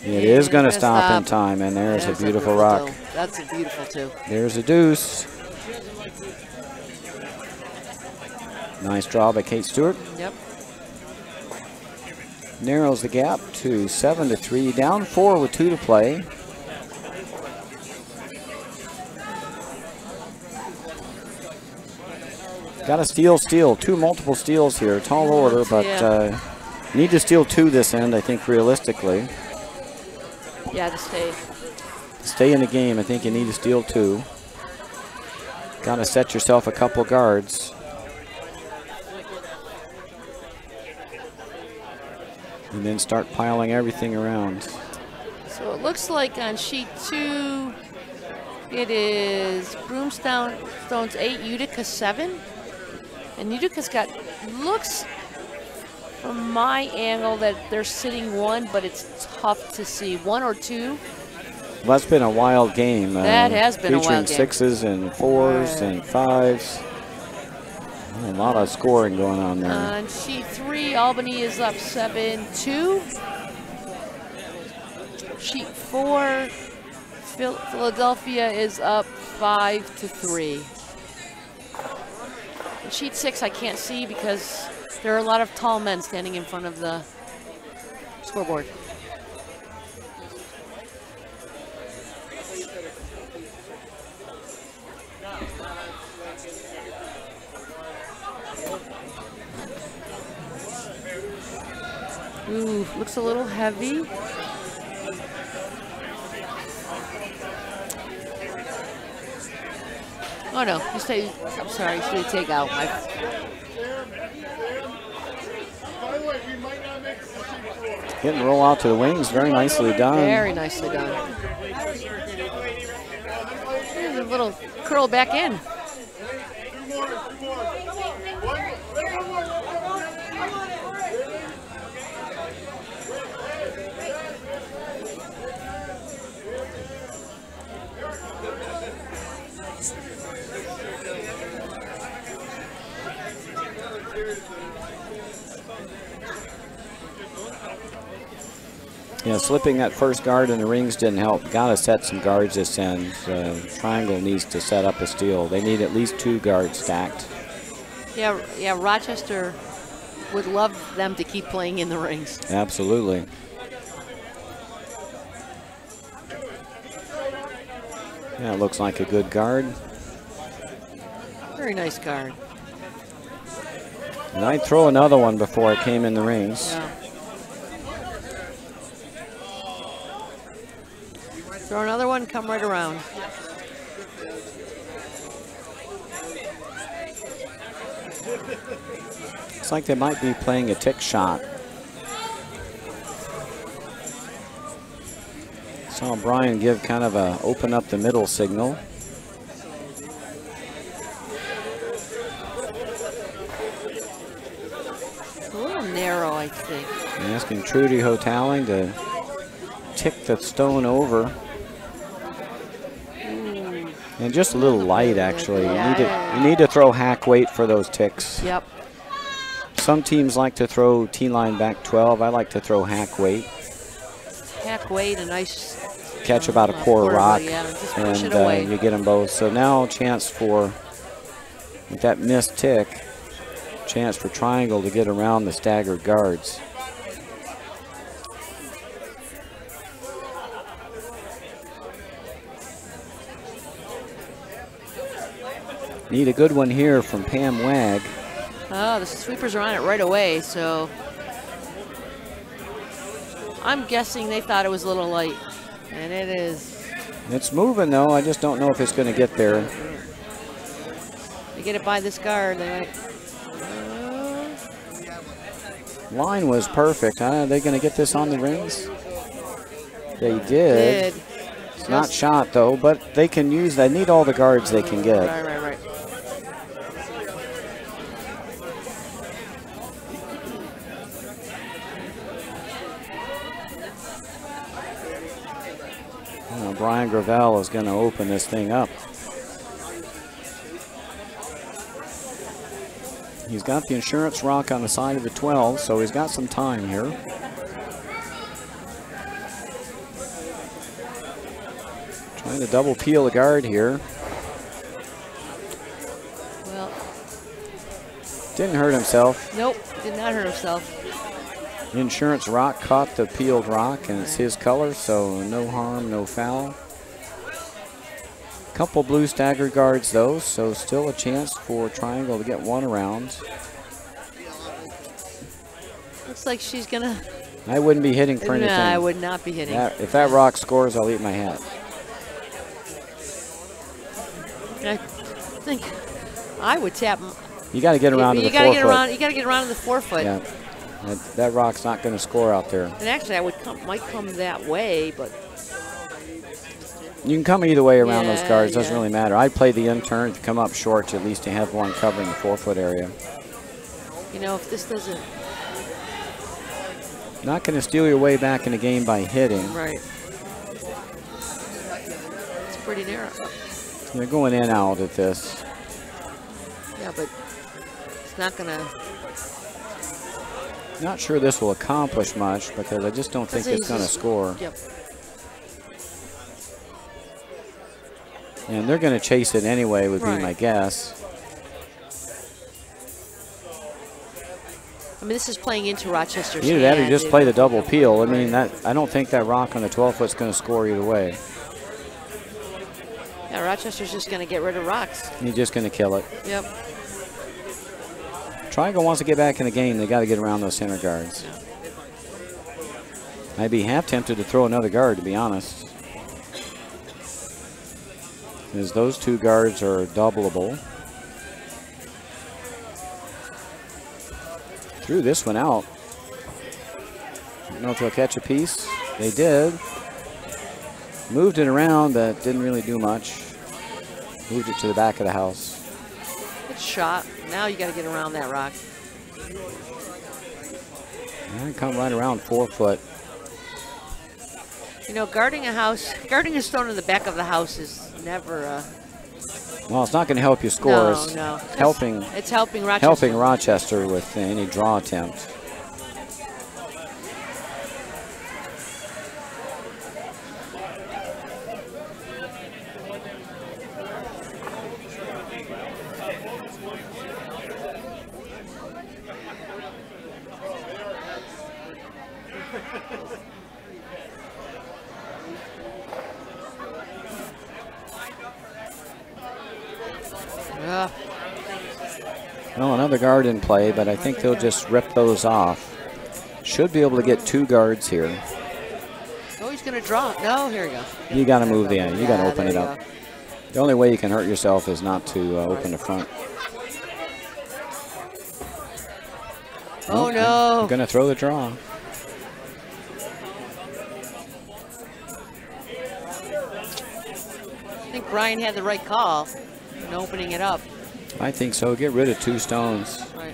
It is going to stop in time, and there's a beautiful rock. That's a beautiful too. There's a deuce. Nice draw by Kate Stewart. Yep. Narrows the gap to 7-3. Down 4 with 2 to play. Got a steal. 2 multiple steals here. Tall order, but need to steal 2 this end, I think, realistically. Yeah, to stay. Stay in the game, I think you need to steal 2. Got to set yourself a couple guards. And then start piling everything around. So it looks like on sheet 2, it is Broomstone's 8, Utica 7. And Utica's got, looks from my angle that they're sitting 1, but it's tough to see. 1 or 2. Well, that's been a wild game. That has been a wild game. Featuring 6s and 4s and 5s. A lot of scoring going on there. On sheet 3, Albany is up 7-2. Sheet 4, Philadelphia is up 5-3. In sheet 6, I can't see because there are a lot of tall men standing in front of the scoreboard. Ooh, looks a little heavy. Oh no, you say, I'm sorry, should take out my. Hit and roll out to the wings, very nicely done. Very nicely done. There's a little curl back in. Yeah, slipping that first guard in the rings didn't help. Got to set some guards this end. Triangle needs to set up a steal. They need at least 2 guards stacked. Yeah, Rochester would love them to keep playing in the rings. Absolutely. Yeah, it looks like a good guard. Very nice guard. And I'd throw another one before it came in the rings. Yeah. Throw another one, come right around. Looks like they might be playing a tick shot. Saw Brian give kind of a open up the middle signal. A little narrow, I think. And asking Trudy Hotaling to tick the stone over. And just a little light, actually. Yeah. You need to throw hack weight for those ticks. Yep. Some teams like to throw T-line back 12. I like to throw hack weight. Hack weight, a nice Catch about a quarter rock, yeah, just push and it away. you get them both. So now a chance for, with that missed tick, chance for Triangle to get around the staggered guards. Need a good one here from Pam Wag. Oh, the sweepers are on it right away, so I'm guessing they thought it was a little light, and it is. It's moving though. I just don't know if it's going to get there. They get it by this guard, they might. Line was perfect. Are they going to get this on the rings? They did. It's not shot though, but they can use. They need all the guards they can get. Right. Brian Gravel is going to open this thing up. He's got the insurance rock on the side of the 12, so he's got some time here. Trying to double peel the guard here. Well, didn't hurt himself. Nope, did not hurt himself. The insurance rock caught the peeled rock, and it's his color, so no harm, no foul. Couple blue staggered guards though, so still a chance for Triangle to get one around. Looks like she's gonna. I wouldn't be hitting for anything. I would not be hitting. If that rock scores, I'll eat my hat. I think I would tap. You got to get around to the 4 foot. You got to get around to the 4 foot. Yeah, that rock's not going to score out there. And actually, I might come that way, but you can come either way around those guards. Doesn't really matter. I'd play the in-turn. If you come up short, at least you have one covering the 4 foot area. You know, if this doesn't. Not going to steal your way back in the game by hitting. Right. It's pretty narrow. They're going in out at this. Yeah, but it's not going to. Not sure this will accomplish much because I just don't think it's going to score. Yep. And they're going to chase it anyway, would be my guess. I mean, this is playing into Rochester's Either that or you just play the double peel. I mean, I don't think that rock on the 12 foot is going to score either way. Yeah, Rochester's just going to get rid of rocks. He's just going to kill it. Yep. Triangle wants to get back in the game. They got to get around those center guards. I'd be half tempted to throw another guard, to be honest, as those 2 guards are doubleable. Threw this one out. I don't know if they'll catch a piece. They did. Moved it around, but didn't really do much. Moved it to the back of the house. Good shot. Now you got to get around that rock. And come right around 4 foot. You know, guarding a stone in the back of the house is never. Well, it's not going to help you score. No. It's helping Rochester. Helping Rochester with any draw attempt. Well, another guard in play, but I think they'll just rip those off. Should be able to get 2 guards here. Oh, he's going to draw. No, here we go. You got to move the end. You got to open it up. The only way you can hurt yourself is not to open the front. Oh, no. Going to throw the draw. I think Brian had the right call in opening it up. I think so. Get rid of 2 stones. Right.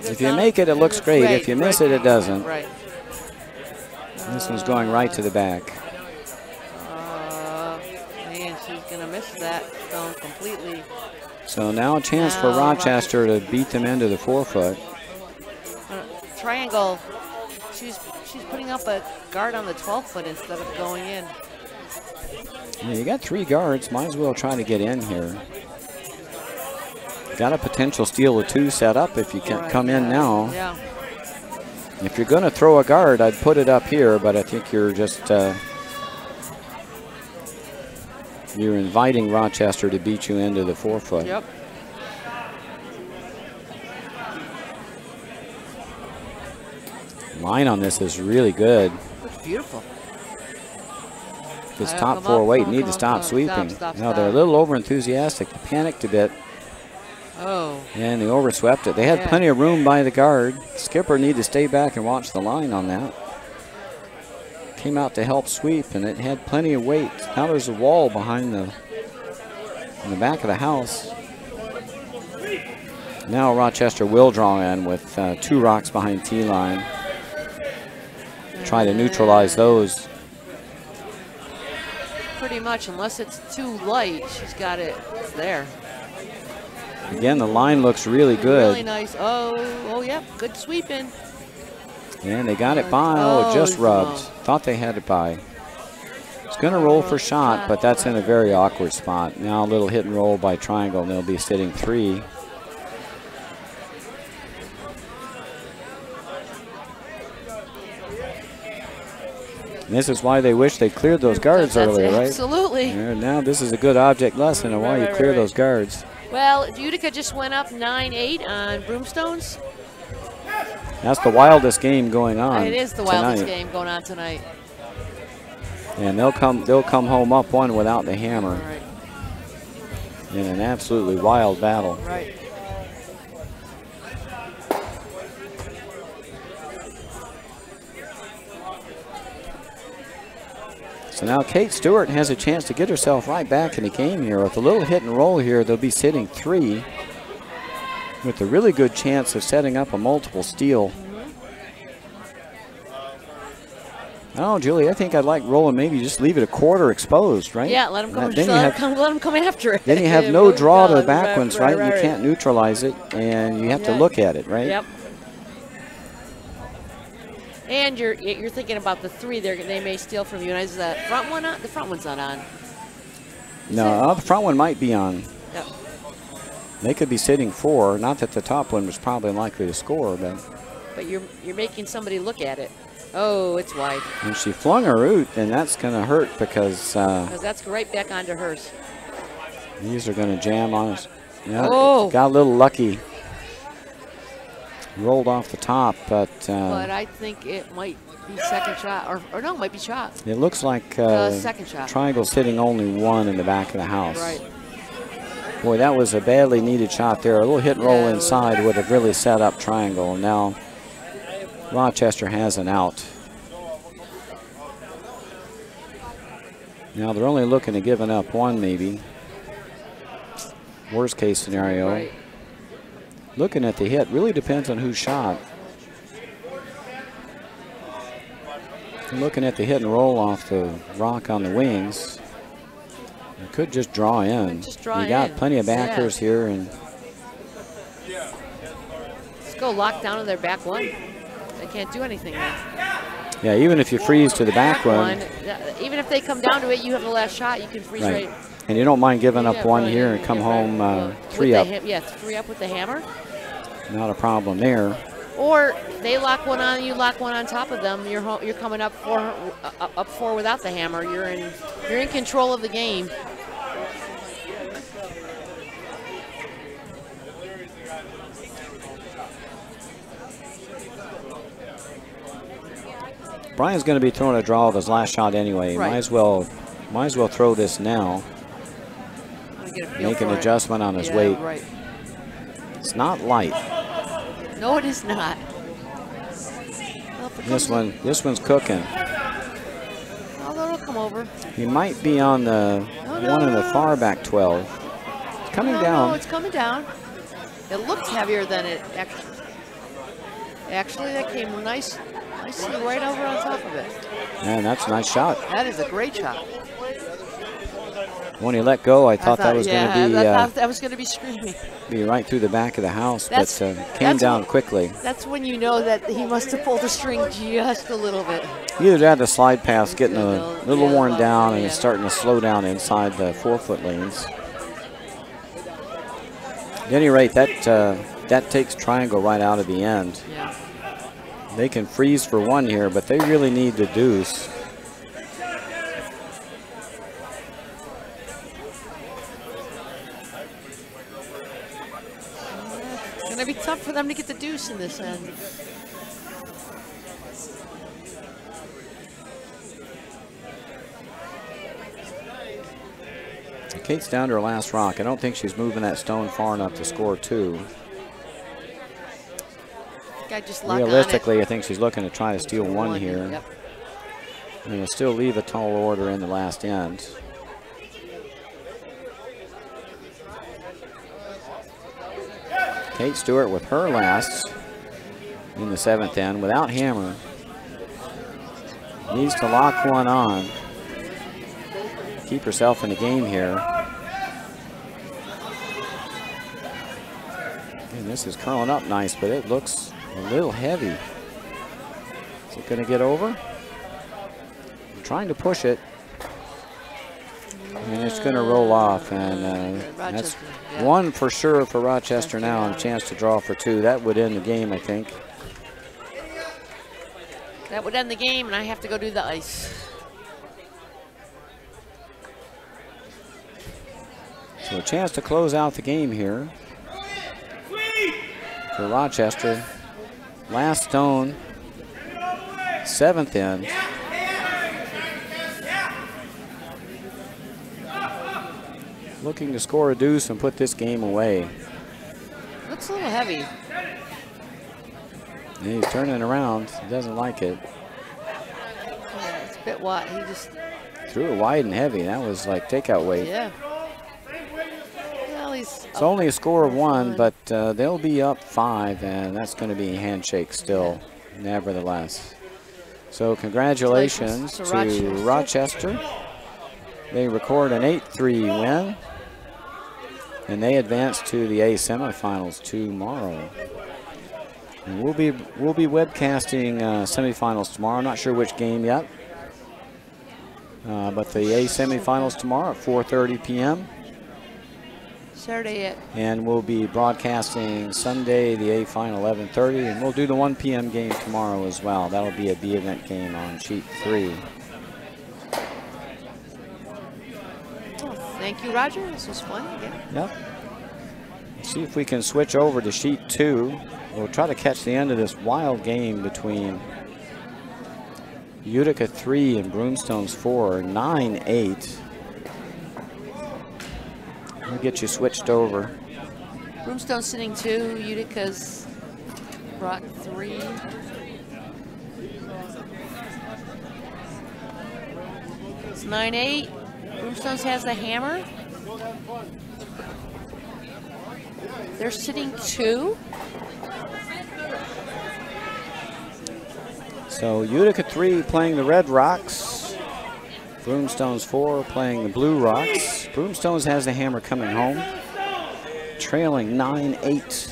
If you make it, it looks great. If you miss it, it doesn't. Right. This one's going right to the back. Man, she's going to miss that stone completely. So now a chance for Rochester to beat them into the 4-foot. Triangle. She's putting up a guard on the 12-foot instead of going in. Yeah, you got 3 guards. Might as well try to get in here. Got a potential steal of 2 set up if you can come in now. Yeah. If you're going to throw a guard, I'd put it up here, but I think you're just you're inviting Rochester to beat you into the 4-foot. Yep. Line on this is really good. Looks beautiful. This top 4 weight need to stop sweeping. No, they're a little over enthusiastic. They panicked a bit. Oh. And they overswept it. They had plenty of room by the guard. Skipper need to stay back and watch the line on that. Came out to help sweep, and it had plenty of weight. Now there's a wall behind in the back of the house. Now Rochester will draw in with 2 rocks behind tee line. Try to neutralize those. Pretty much, unless it's too light, she's got it there. Again, the line looks really good. Really nice. Oh, yep. Good sweeping. And they got it by. Oh, it just rubbed. Thought they had it by. It's going to roll for shot, but that's in a very awkward spot. Now a little hit and roll by Triangle, and they'll be sitting 3. And this is why they wish they cleared those guards earlier, right? Absolutely. And now this is a good object lesson on why you clear those guards. Well, Utica just went up 9-8 on Broomstones. That's the wildest game going on. It is the wildest game going on tonight. And they'll come home up 1 without the hammer. Right. In an absolutely wild battle. Right. So now Kate Stewart has a chance to get herself right back in the game here. With a little hit and roll here, they'll be sitting 3 with a really good chance of setting up a multiple steal. I don't know, Julie, I think I'd like rolling maybe just leave it a quarter exposed, right? Yeah, let them come, let them come after it. Then you have no draw to the back ones, right? You can't neutralize it, and you have to look at it, right? Yep. And you're thinking about the 3 they may steal from you. And is the front one on? The front one's not on. No, the front one might be on. Yep. They could be sitting 4. Not that the top one was probably likely to score, but you're making somebody look at it. Oh, it's wide. And she flung her root, and that's going to hurt because that's right back onto hers. These are going to jam on us. Yeah, got a little lucky. Rolled off the top, but I think it might be second shot, or no, it might be shot. It looks like second shot. Triangle's hitting only 1 in the back of the house. Right. Boy, that was a badly needed shot there. A little hit and roll inside would have really set up Triangle. Now Rochester has an out. Now they're only looking at giving up 1 maybe. Worst case scenario. Right. Looking at the hit really depends on who shot. Looking at the hit and roll off the rock on the wings. You could just draw in. You got plenty of backers here, and let's go lock down to their back 1. They can't do anything then. Yeah, even if you freeze to the back one. Even if they come down to it, you have the last shot. You can freeze right. And you don't mind giving up 1 here and come home 3 up. 3 up with the hammer. Not a problem there. Or they lock 1 on, you lock 1 on top of them. You're coming up 4 without the hammer. You're in control of the game. Brian's going to be throwing a draw of his last shot anyway. Right. Might as well Might as well throw this now. Make an adjustment on his weight. Right. It's not light. No, it is not. Well, this one's cooking. Although it'll come over. He might be on the one in the far back 12. It's coming down. No, it's coming down. It looks heavier than it actually. Actually, that came nicely right over on top of it. Man, that's a nice shot. That is a great shot. When he let go, I thought that was going to be. I thought that was going to be screaming. Be right through the back of the house, but came down quickly. That's when you know that he must have pulled the string just a little bit. He either had the slide pass getting a little worn down and it's starting to slow down inside the 4-foot lanes. At any rate, that takes Triangle right out of the end. Yeah. They can freeze for one here, but they really need the deuce. It's going to be tough for them to get the deuce in this end. Kate's down to her last rock. I don't think she's moving that stone far enough to score 2. Just realistically, I think she's looking to try to steal one here. Yep. And it'll still leave a tall order in the last end. Kate Stewart with her last in the 7th end without hammer. Needs to lock one on. Keep herself in the game here. And this is curling up nice, but it looks a little heavy. Is it going to get over? I'm trying to push it. And it's going to roll off, and that's one for sure for Rochester now, and a chance to draw for 2. That would end the game, I think. That would end the game, and I have to go do the ice. So a chance to close out the game here for Rochester. Last stone, 7th end. Looking to score a deuce and put this game away. Looks a little heavy. And he's turning around. He doesn't like it. Yeah, it's a bit wide. He just threw it wide and heavy. That was like takeout weight. Yeah. Well, he's it's only a score of 1, but they'll be up 5, and that's going to be a handshake still, nevertheless. So congratulations to Rochester. They record an 8-3 win, and they advance to the A semifinals tomorrow. And we'll be webcasting semifinals tomorrow. I'm not sure which game yet, but the A semifinals tomorrow at 4:30 p.m. Saturday at. And we'll be broadcasting Sunday the A final 11:30, and we'll do the 1 p.m. game tomorrow as well. That'll be a B event game on sheet 3. Thank you, Roger. This was fun again. Yep. See if we can switch over to sheet 2. We'll try to catch the end of this wild game between Utica 3 and Broomstones 4, 9-8. We'll get you switched over. Broomstone's sitting 2, Utica's brought 3. It's 9-8. Broomstones has the hammer. They're sitting 2. So Utica 3 playing the Red Rocks. Broomstones 4 playing the Blue Rocks. Broomstones has the hammer coming home, trailing 9-8.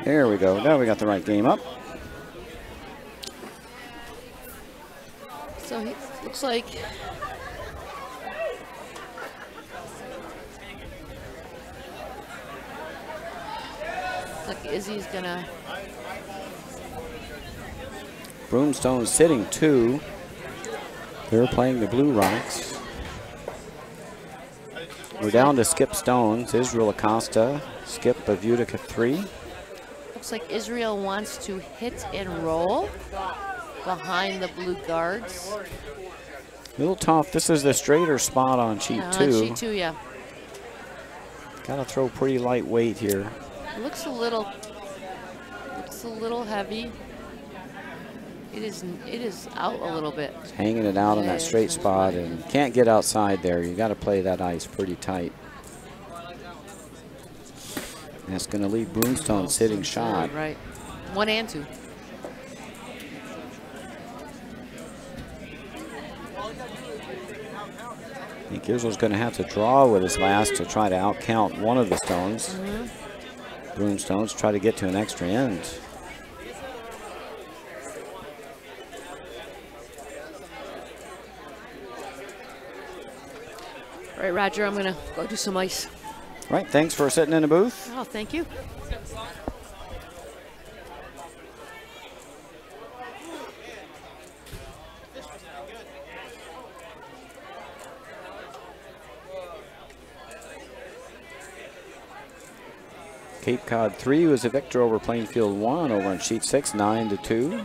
There we go. Now we got the right game up. So he looks like Izzy's gonna. Broomstone sitting 2. They're playing the Blue Rocks. We're down to Skip Stones, Israel Acosta, Skip of Utica 3. Looks like Israel wants to hit and roll behind the blue guards. A little tough. This is the straighter spot on sheet 2. Sheet 2, yeah. Got to throw pretty lightweight here. It looks a little heavy. It is out a little bit. It's hanging it out on that straight spot and can't get outside there. You got to play that ice pretty tight. And that's going to leave Broomstone sitting shot. Right. 1 and 2. I think Israel's going to have to draw with his last to try to outcount one of the stones. Broomstones try to get to an extra end. All right, Roger, I'm going to go do some ice. Right, thanks for sitting in the booth. Oh, thank you. Cape Cod 3 was a victor over Plainfield 1 over on sheet 6, 9-2.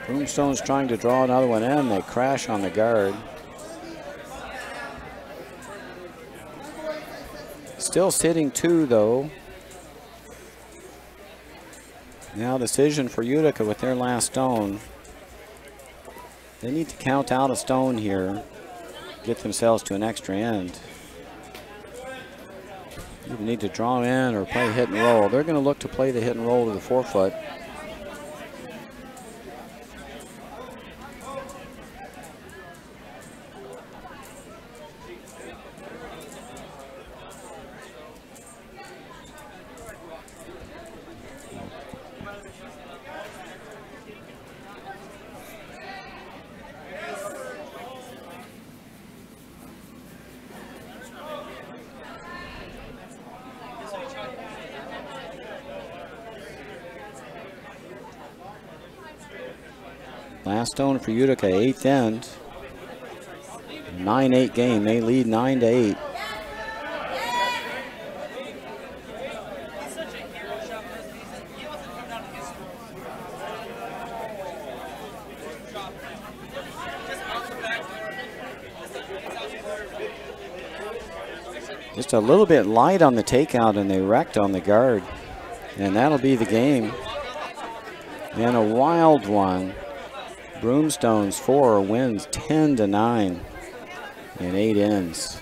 Broomstone's trying to draw another one in. They crash on the guard. Still sitting 2, though. Now decision for Utica with their last stone. They need to count out a stone here, get themselves to an extra end. Either need to draw in or play hit and roll. They're going to look to play the hit and roll to the 4-foot. Last stone for Utica, 8th end. 9-8 game. They lead 9-8. Just a little bit light on the takeout, and they wrecked on the guard. And that'll be the game. And a wild one. Broomstones 4 wins 10-9 in 8 ends.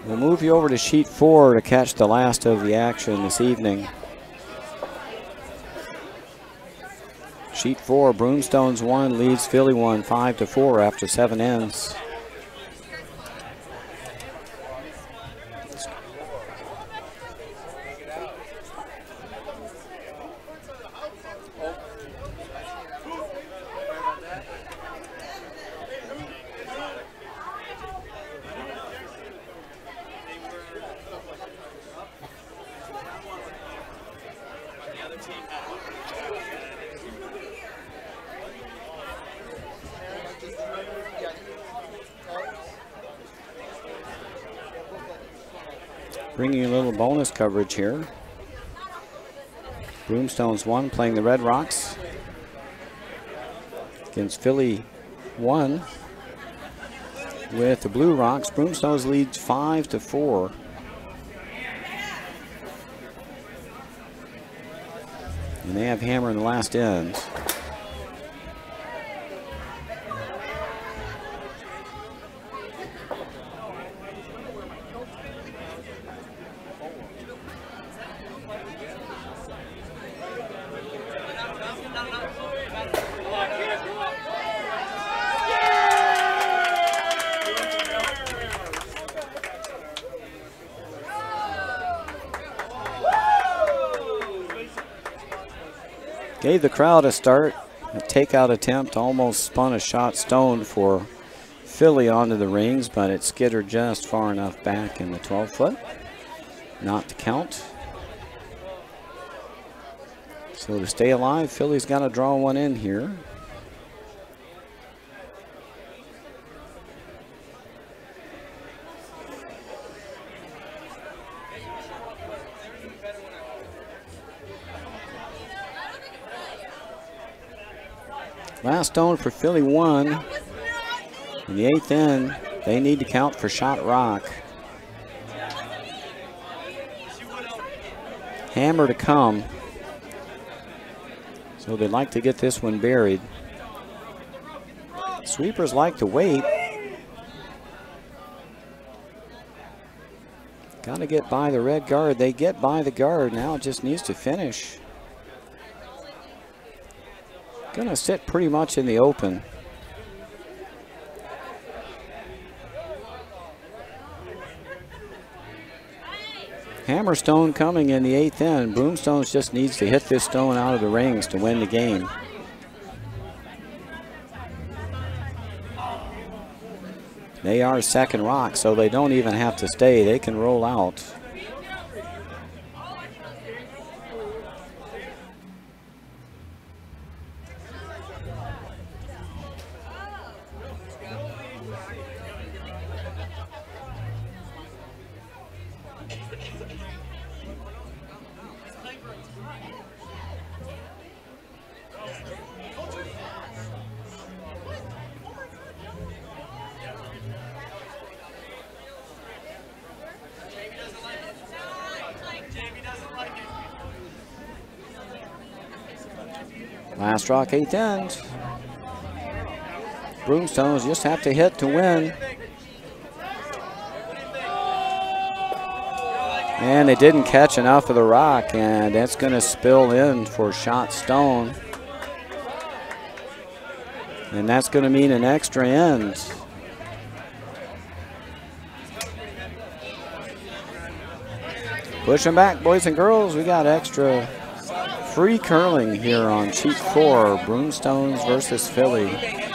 We'll move you over to sheet 4 to catch the last of the action this evening. Sheet 4, Broomstones 1 leads Philly 1 5-4 after 7 ends. Bringing a little bonus coverage here. Broomstones 1 playing the Red Rocks against Philly 1 with the Blue Rocks. Broomstones leads 5-4. And they have hammer in the last end. Gave the crowd a start. A takeout attempt almost spun a shot stone for Philly onto the rings, but it skittered just far enough back in the 12-foot not to count. So to stay alive, Philly's got to draw one in here. Last stone for Philly 1. In the 8th end, they need to count for shot rock. Hammer to come. So they'd like to get this one buried. Sweepers like to wait. Got to get by the red guard. They get by the guard. Now it just needs to finish. Gonna sit pretty much in the open. Hammerstone coming in the 8th end. Broomstones just needs to hit this stone out of the rings to win the game. They are second rock, so they don't even have to stay. They can roll out. Last rock, 8th end. Broomstones just have to hit to win. And they didn't catch enough of the rock, and that's going to spill in for shot stone. And that's going to mean an extra end. Push them back, boys and girls. We got extra free curling here on sheet 4. Broomstones versus Philly. Get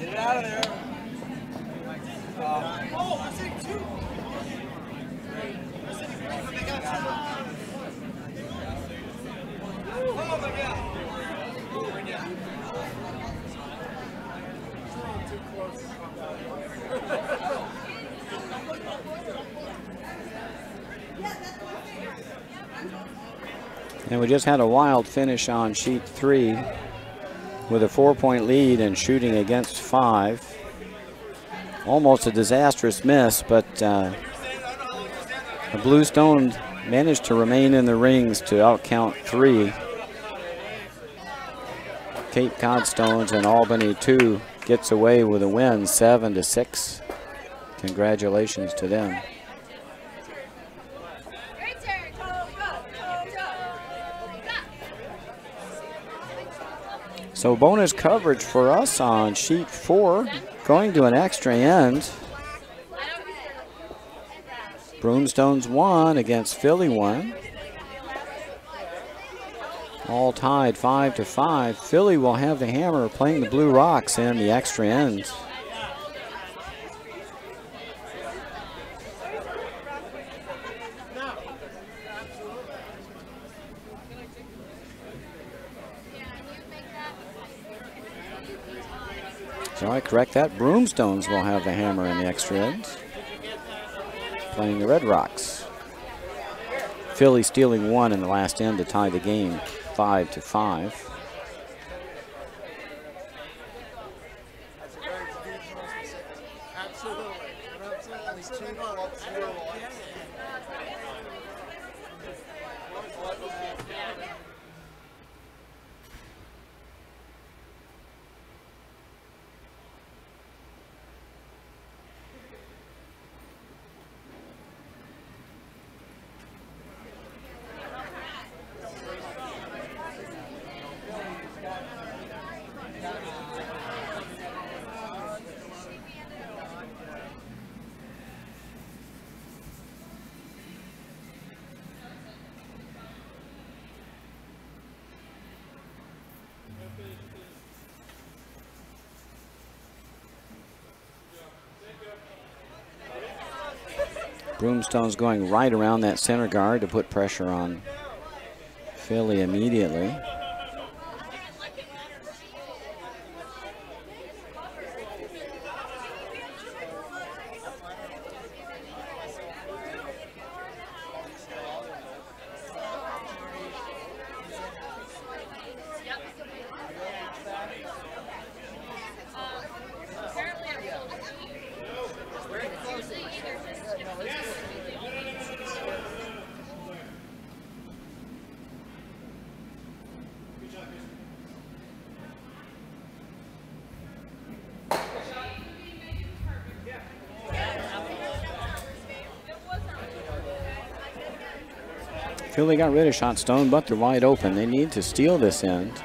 it out of there. And we just had a wild finish on sheet 3 with a 4-point lead and shooting against 5. Almost a disastrous miss, but the Blue Stone managed to remain in the rings to outcount 3. Cape Cod Stones and Albany 2 gets away with a win, 7-6. Congratulations to them. So bonus coverage for us on sheet 4, going to an extra end. Broomstones 1 against Philly 1. All tied 5-5. Philly will have the hammer playing the Blue Rocks in the extra end. So I correct that. Broomstones will have the hammer in the extra end. Playing the Red Rocks. Philly stealing one in the last end to tie the game 5-5. Broomstone's going right around that center guard to put pressure on Philly immediately. Philly got rid of Shot Stone, but they're wide open. They need to steal this end.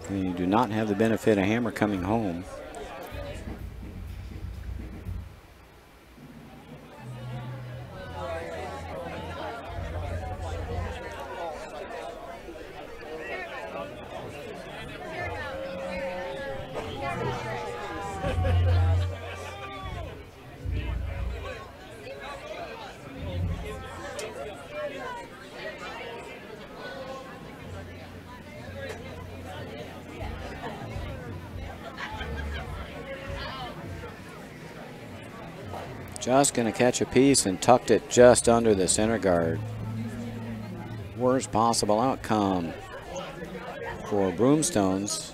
They do not have the benefit of hammer coming home. Just going to catch a piece and tucked it just under the center guard. Worst possible outcome for Broomstones.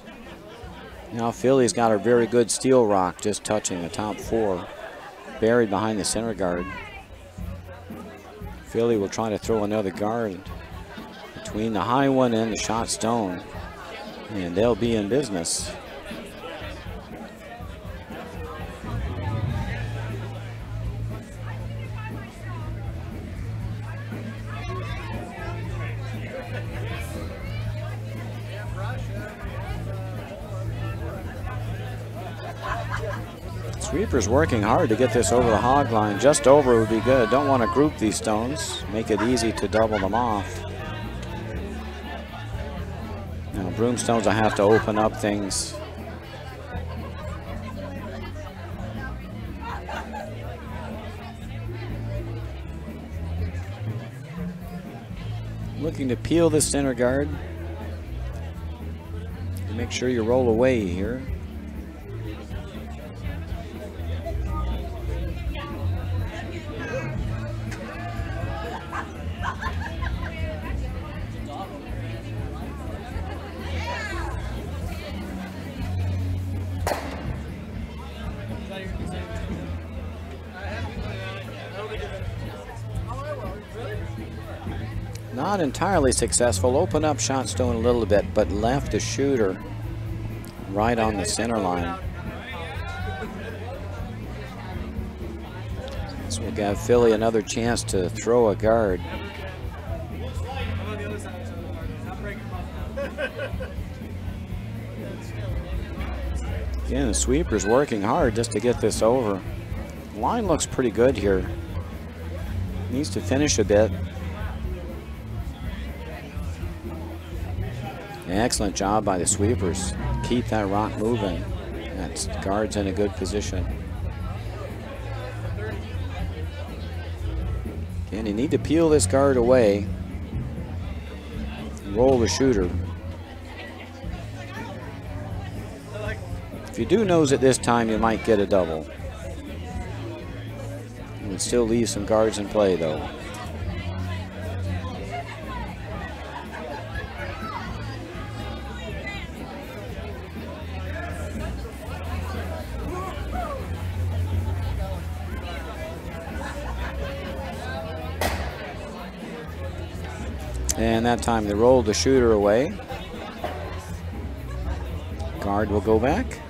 Now Philly's got a very good steel rock just touching the top four, buried behind the center guard. Philly will try to throw another guard between the high one and the Shot Stone, and they'll be in business. Sweeper's working hard to get this over the hog line. Just over would be good. Don't want to group these stones. Make it easy to double them off. Now Broomstones will have to open up things. Looking to peel the center guard. Make sure you roll away here. Not entirely successful. Open up Shot Stone a little bit, but left the shooter right on the center line. So we'll give Philly another chance to throw a guard. Again, the Sweeper's working hard just to get this over. Line looks pretty good here. Needs to finish a bit. Excellent job by the Sweepers. Keep that rock moving. That guard's in a good position. Again, you need to peel this guard away. Roll the shooter. you do nose it this time, you might get a double. You would still leave some guards in play, though. And that time they rolled the shooter away. Guard will go back.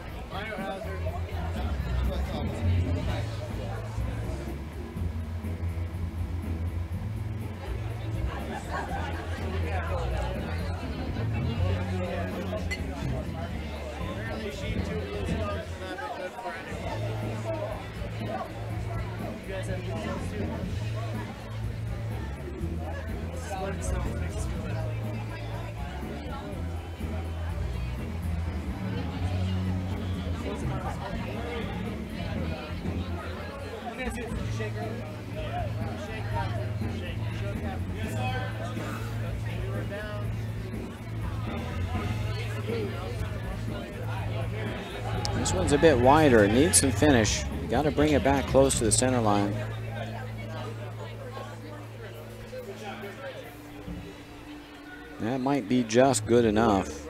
This one's a bit wider, it needs some finish. You got to bring it back close to the center line. That might be just good enough.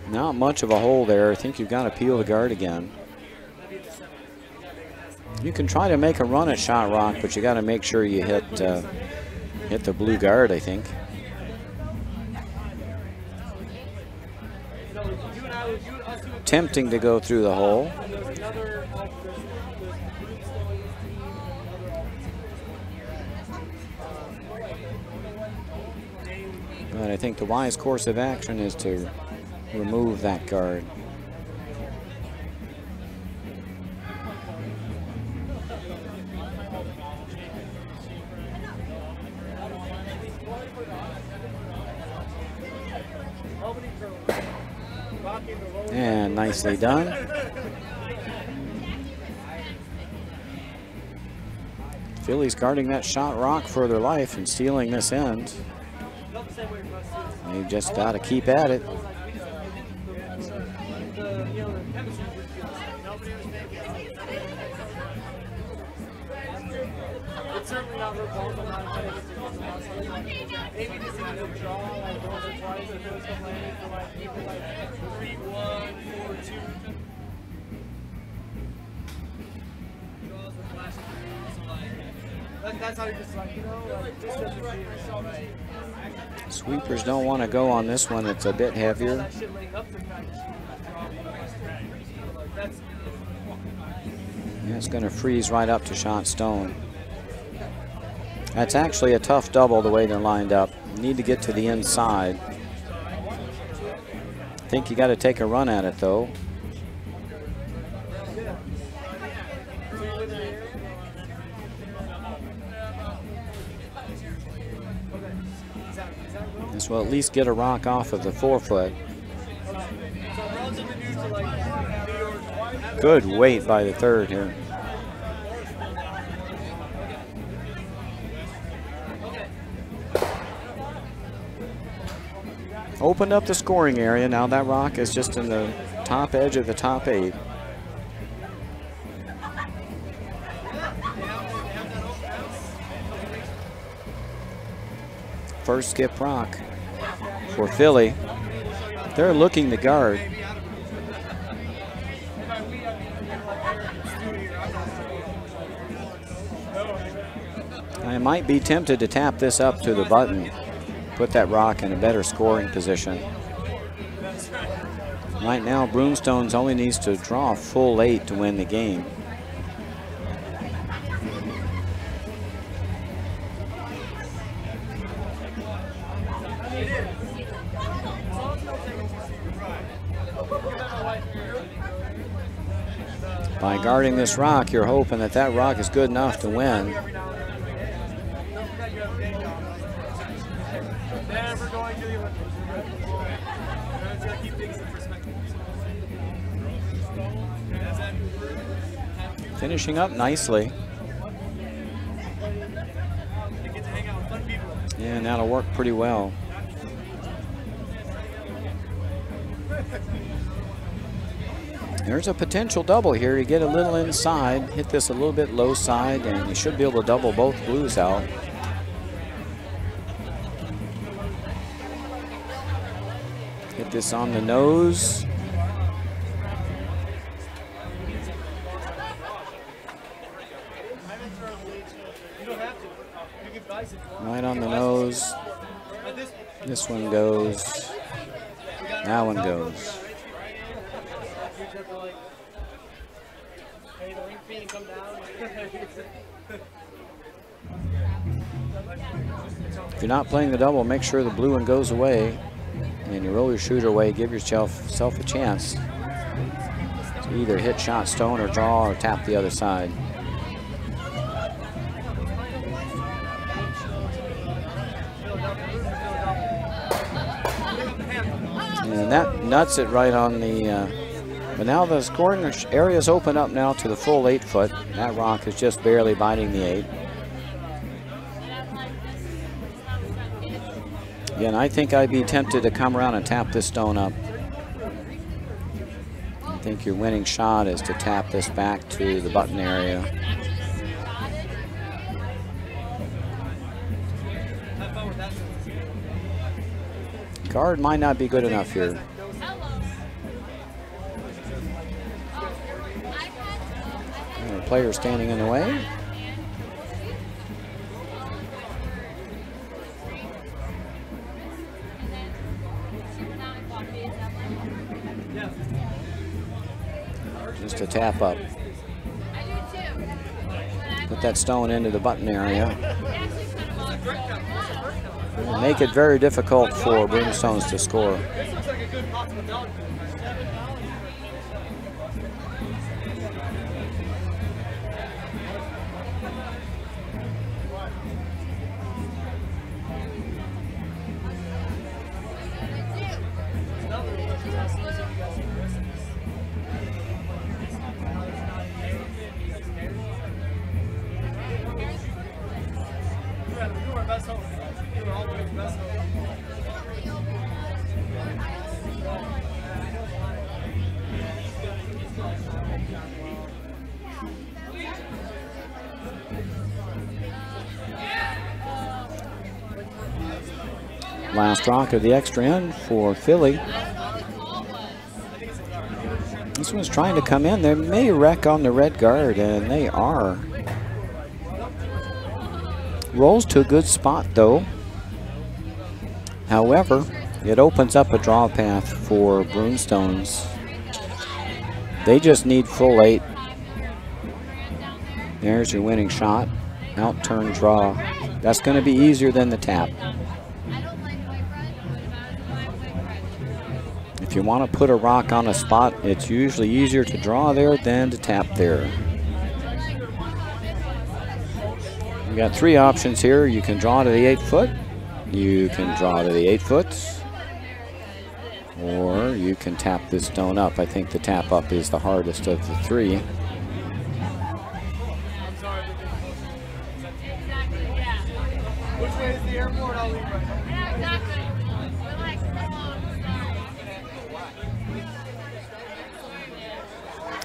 Not much of a hole there. I think you've got to peel the guard again. You can try to make a run at shot rock, but you got to make sure you hit the blue guard, I think. Tempting to go through the hole. But I think the wise course of action is to remove that guard. And nicely done. Philly's guarding that shot rock for their life and stealing this end. They've just got to keep at it. That's how you just like, you know, like, just doesn't feel right. Sweepers don't want to go on this one. It's a bit heavier. Yeah, it's going to freeze right up to shot stone. That's actually a tough double the way they're lined up. You need to get to the inside. I think you got to take a run at it, though. This will at least get a rock off of the forefoot. Good weight by the third here. Opened up the scoring area. Now that rock is just in the top edge of the top 8. First skip rock for Philly. They're looking to guard. I might be tempted to tap this up to the button, put that rock in a better scoring position. Right now, Broomstones only needs to draw a full 8 to win the game. By guarding this rock, you're hoping that that rock is good enough to win. Finishing up nicely. And that'll work pretty well. There's a potential double here. You get a little inside, hit this a little bit low side, and you should be able to double both blues out. Hit this on the nose. Right on the nose. This one goes. That one goes. If you're not playing the double, make sure the blue one goes away and you roll your shooter away. Give yourself a chance to either hit shot stone or draw or tap the other side. And that nuts it right on the, but now the scoring area's open up now to the full 8 foot. That rock is just barely biting the 8. Again, I think I'd be tempted to come around and tap this stone up. I think your winning shot is to tap this back to the button area. Guard might not be good enough here. And a player standing in the way. Just a tap up. Put that stone into the button area. Make it very difficult for Broomstones to score. Last rock of the extra end for Philly. This one's trying to come in. They may wreck on the red guard, and they are. Rolls to a good spot, though. However, it opens up a draw path for Broomstones. They just need full 8. There's your winning shot. Out turn draw. That's going to be easier than the tap. If you want to put a rock on a spot, it's usually easier to draw there than to tap there. You got 3 options here. You can draw to the 8 foot, you can draw to the 8 foot, or you can tap this stone up. I think the tap up is the hardest of the 3. Which way is the airport? I'll leave right now. Yeah, exactly.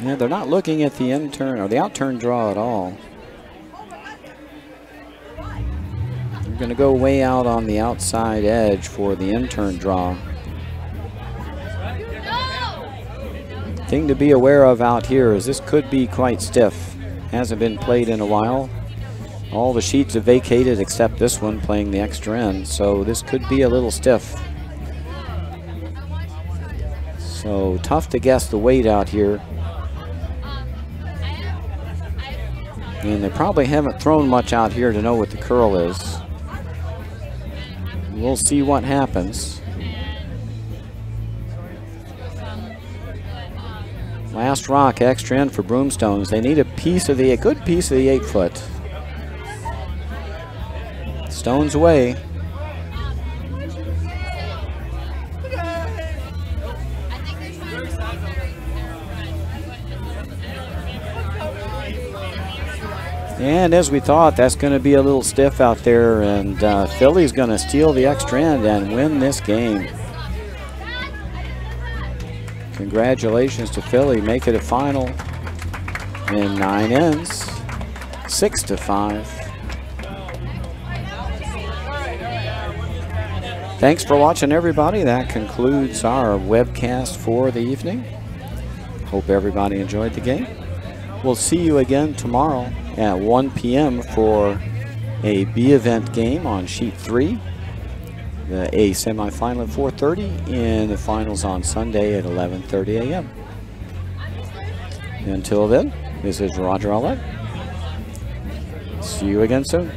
Yeah, they're not looking at the in-turn or the out-turn draw at all. They're going to go way out on the outside edge for the in-turn draw. Thing to be aware of out here is this could be quite stiff. Hasn't been played in a while. All the sheets have vacated except this one playing the extra end, so this could be a little stiff. So tough to guess the weight out here. And they probably haven't thrown much out here to know what the curl is. We'll see what happens. Last rock, extra end for Broomstones. They need a good piece of the 8 foot. Stones away. And as we thought, that's going to be a little stiff out there, and Philly's going to steal the extra end and win this game. Congratulations to Philly. Make it a final in 9 ends, 6-5. Thanks for watching, everybody. That concludes our webcast for the evening. Hope everybody enjoyed the game. We'll see you again tomorrow at 1 p.m. for a B event game on sheet 3. The A semifinal at 4:30 and the finals on Sunday at 11:30 a.m. Until then, this is Roger Allett. See you again soon.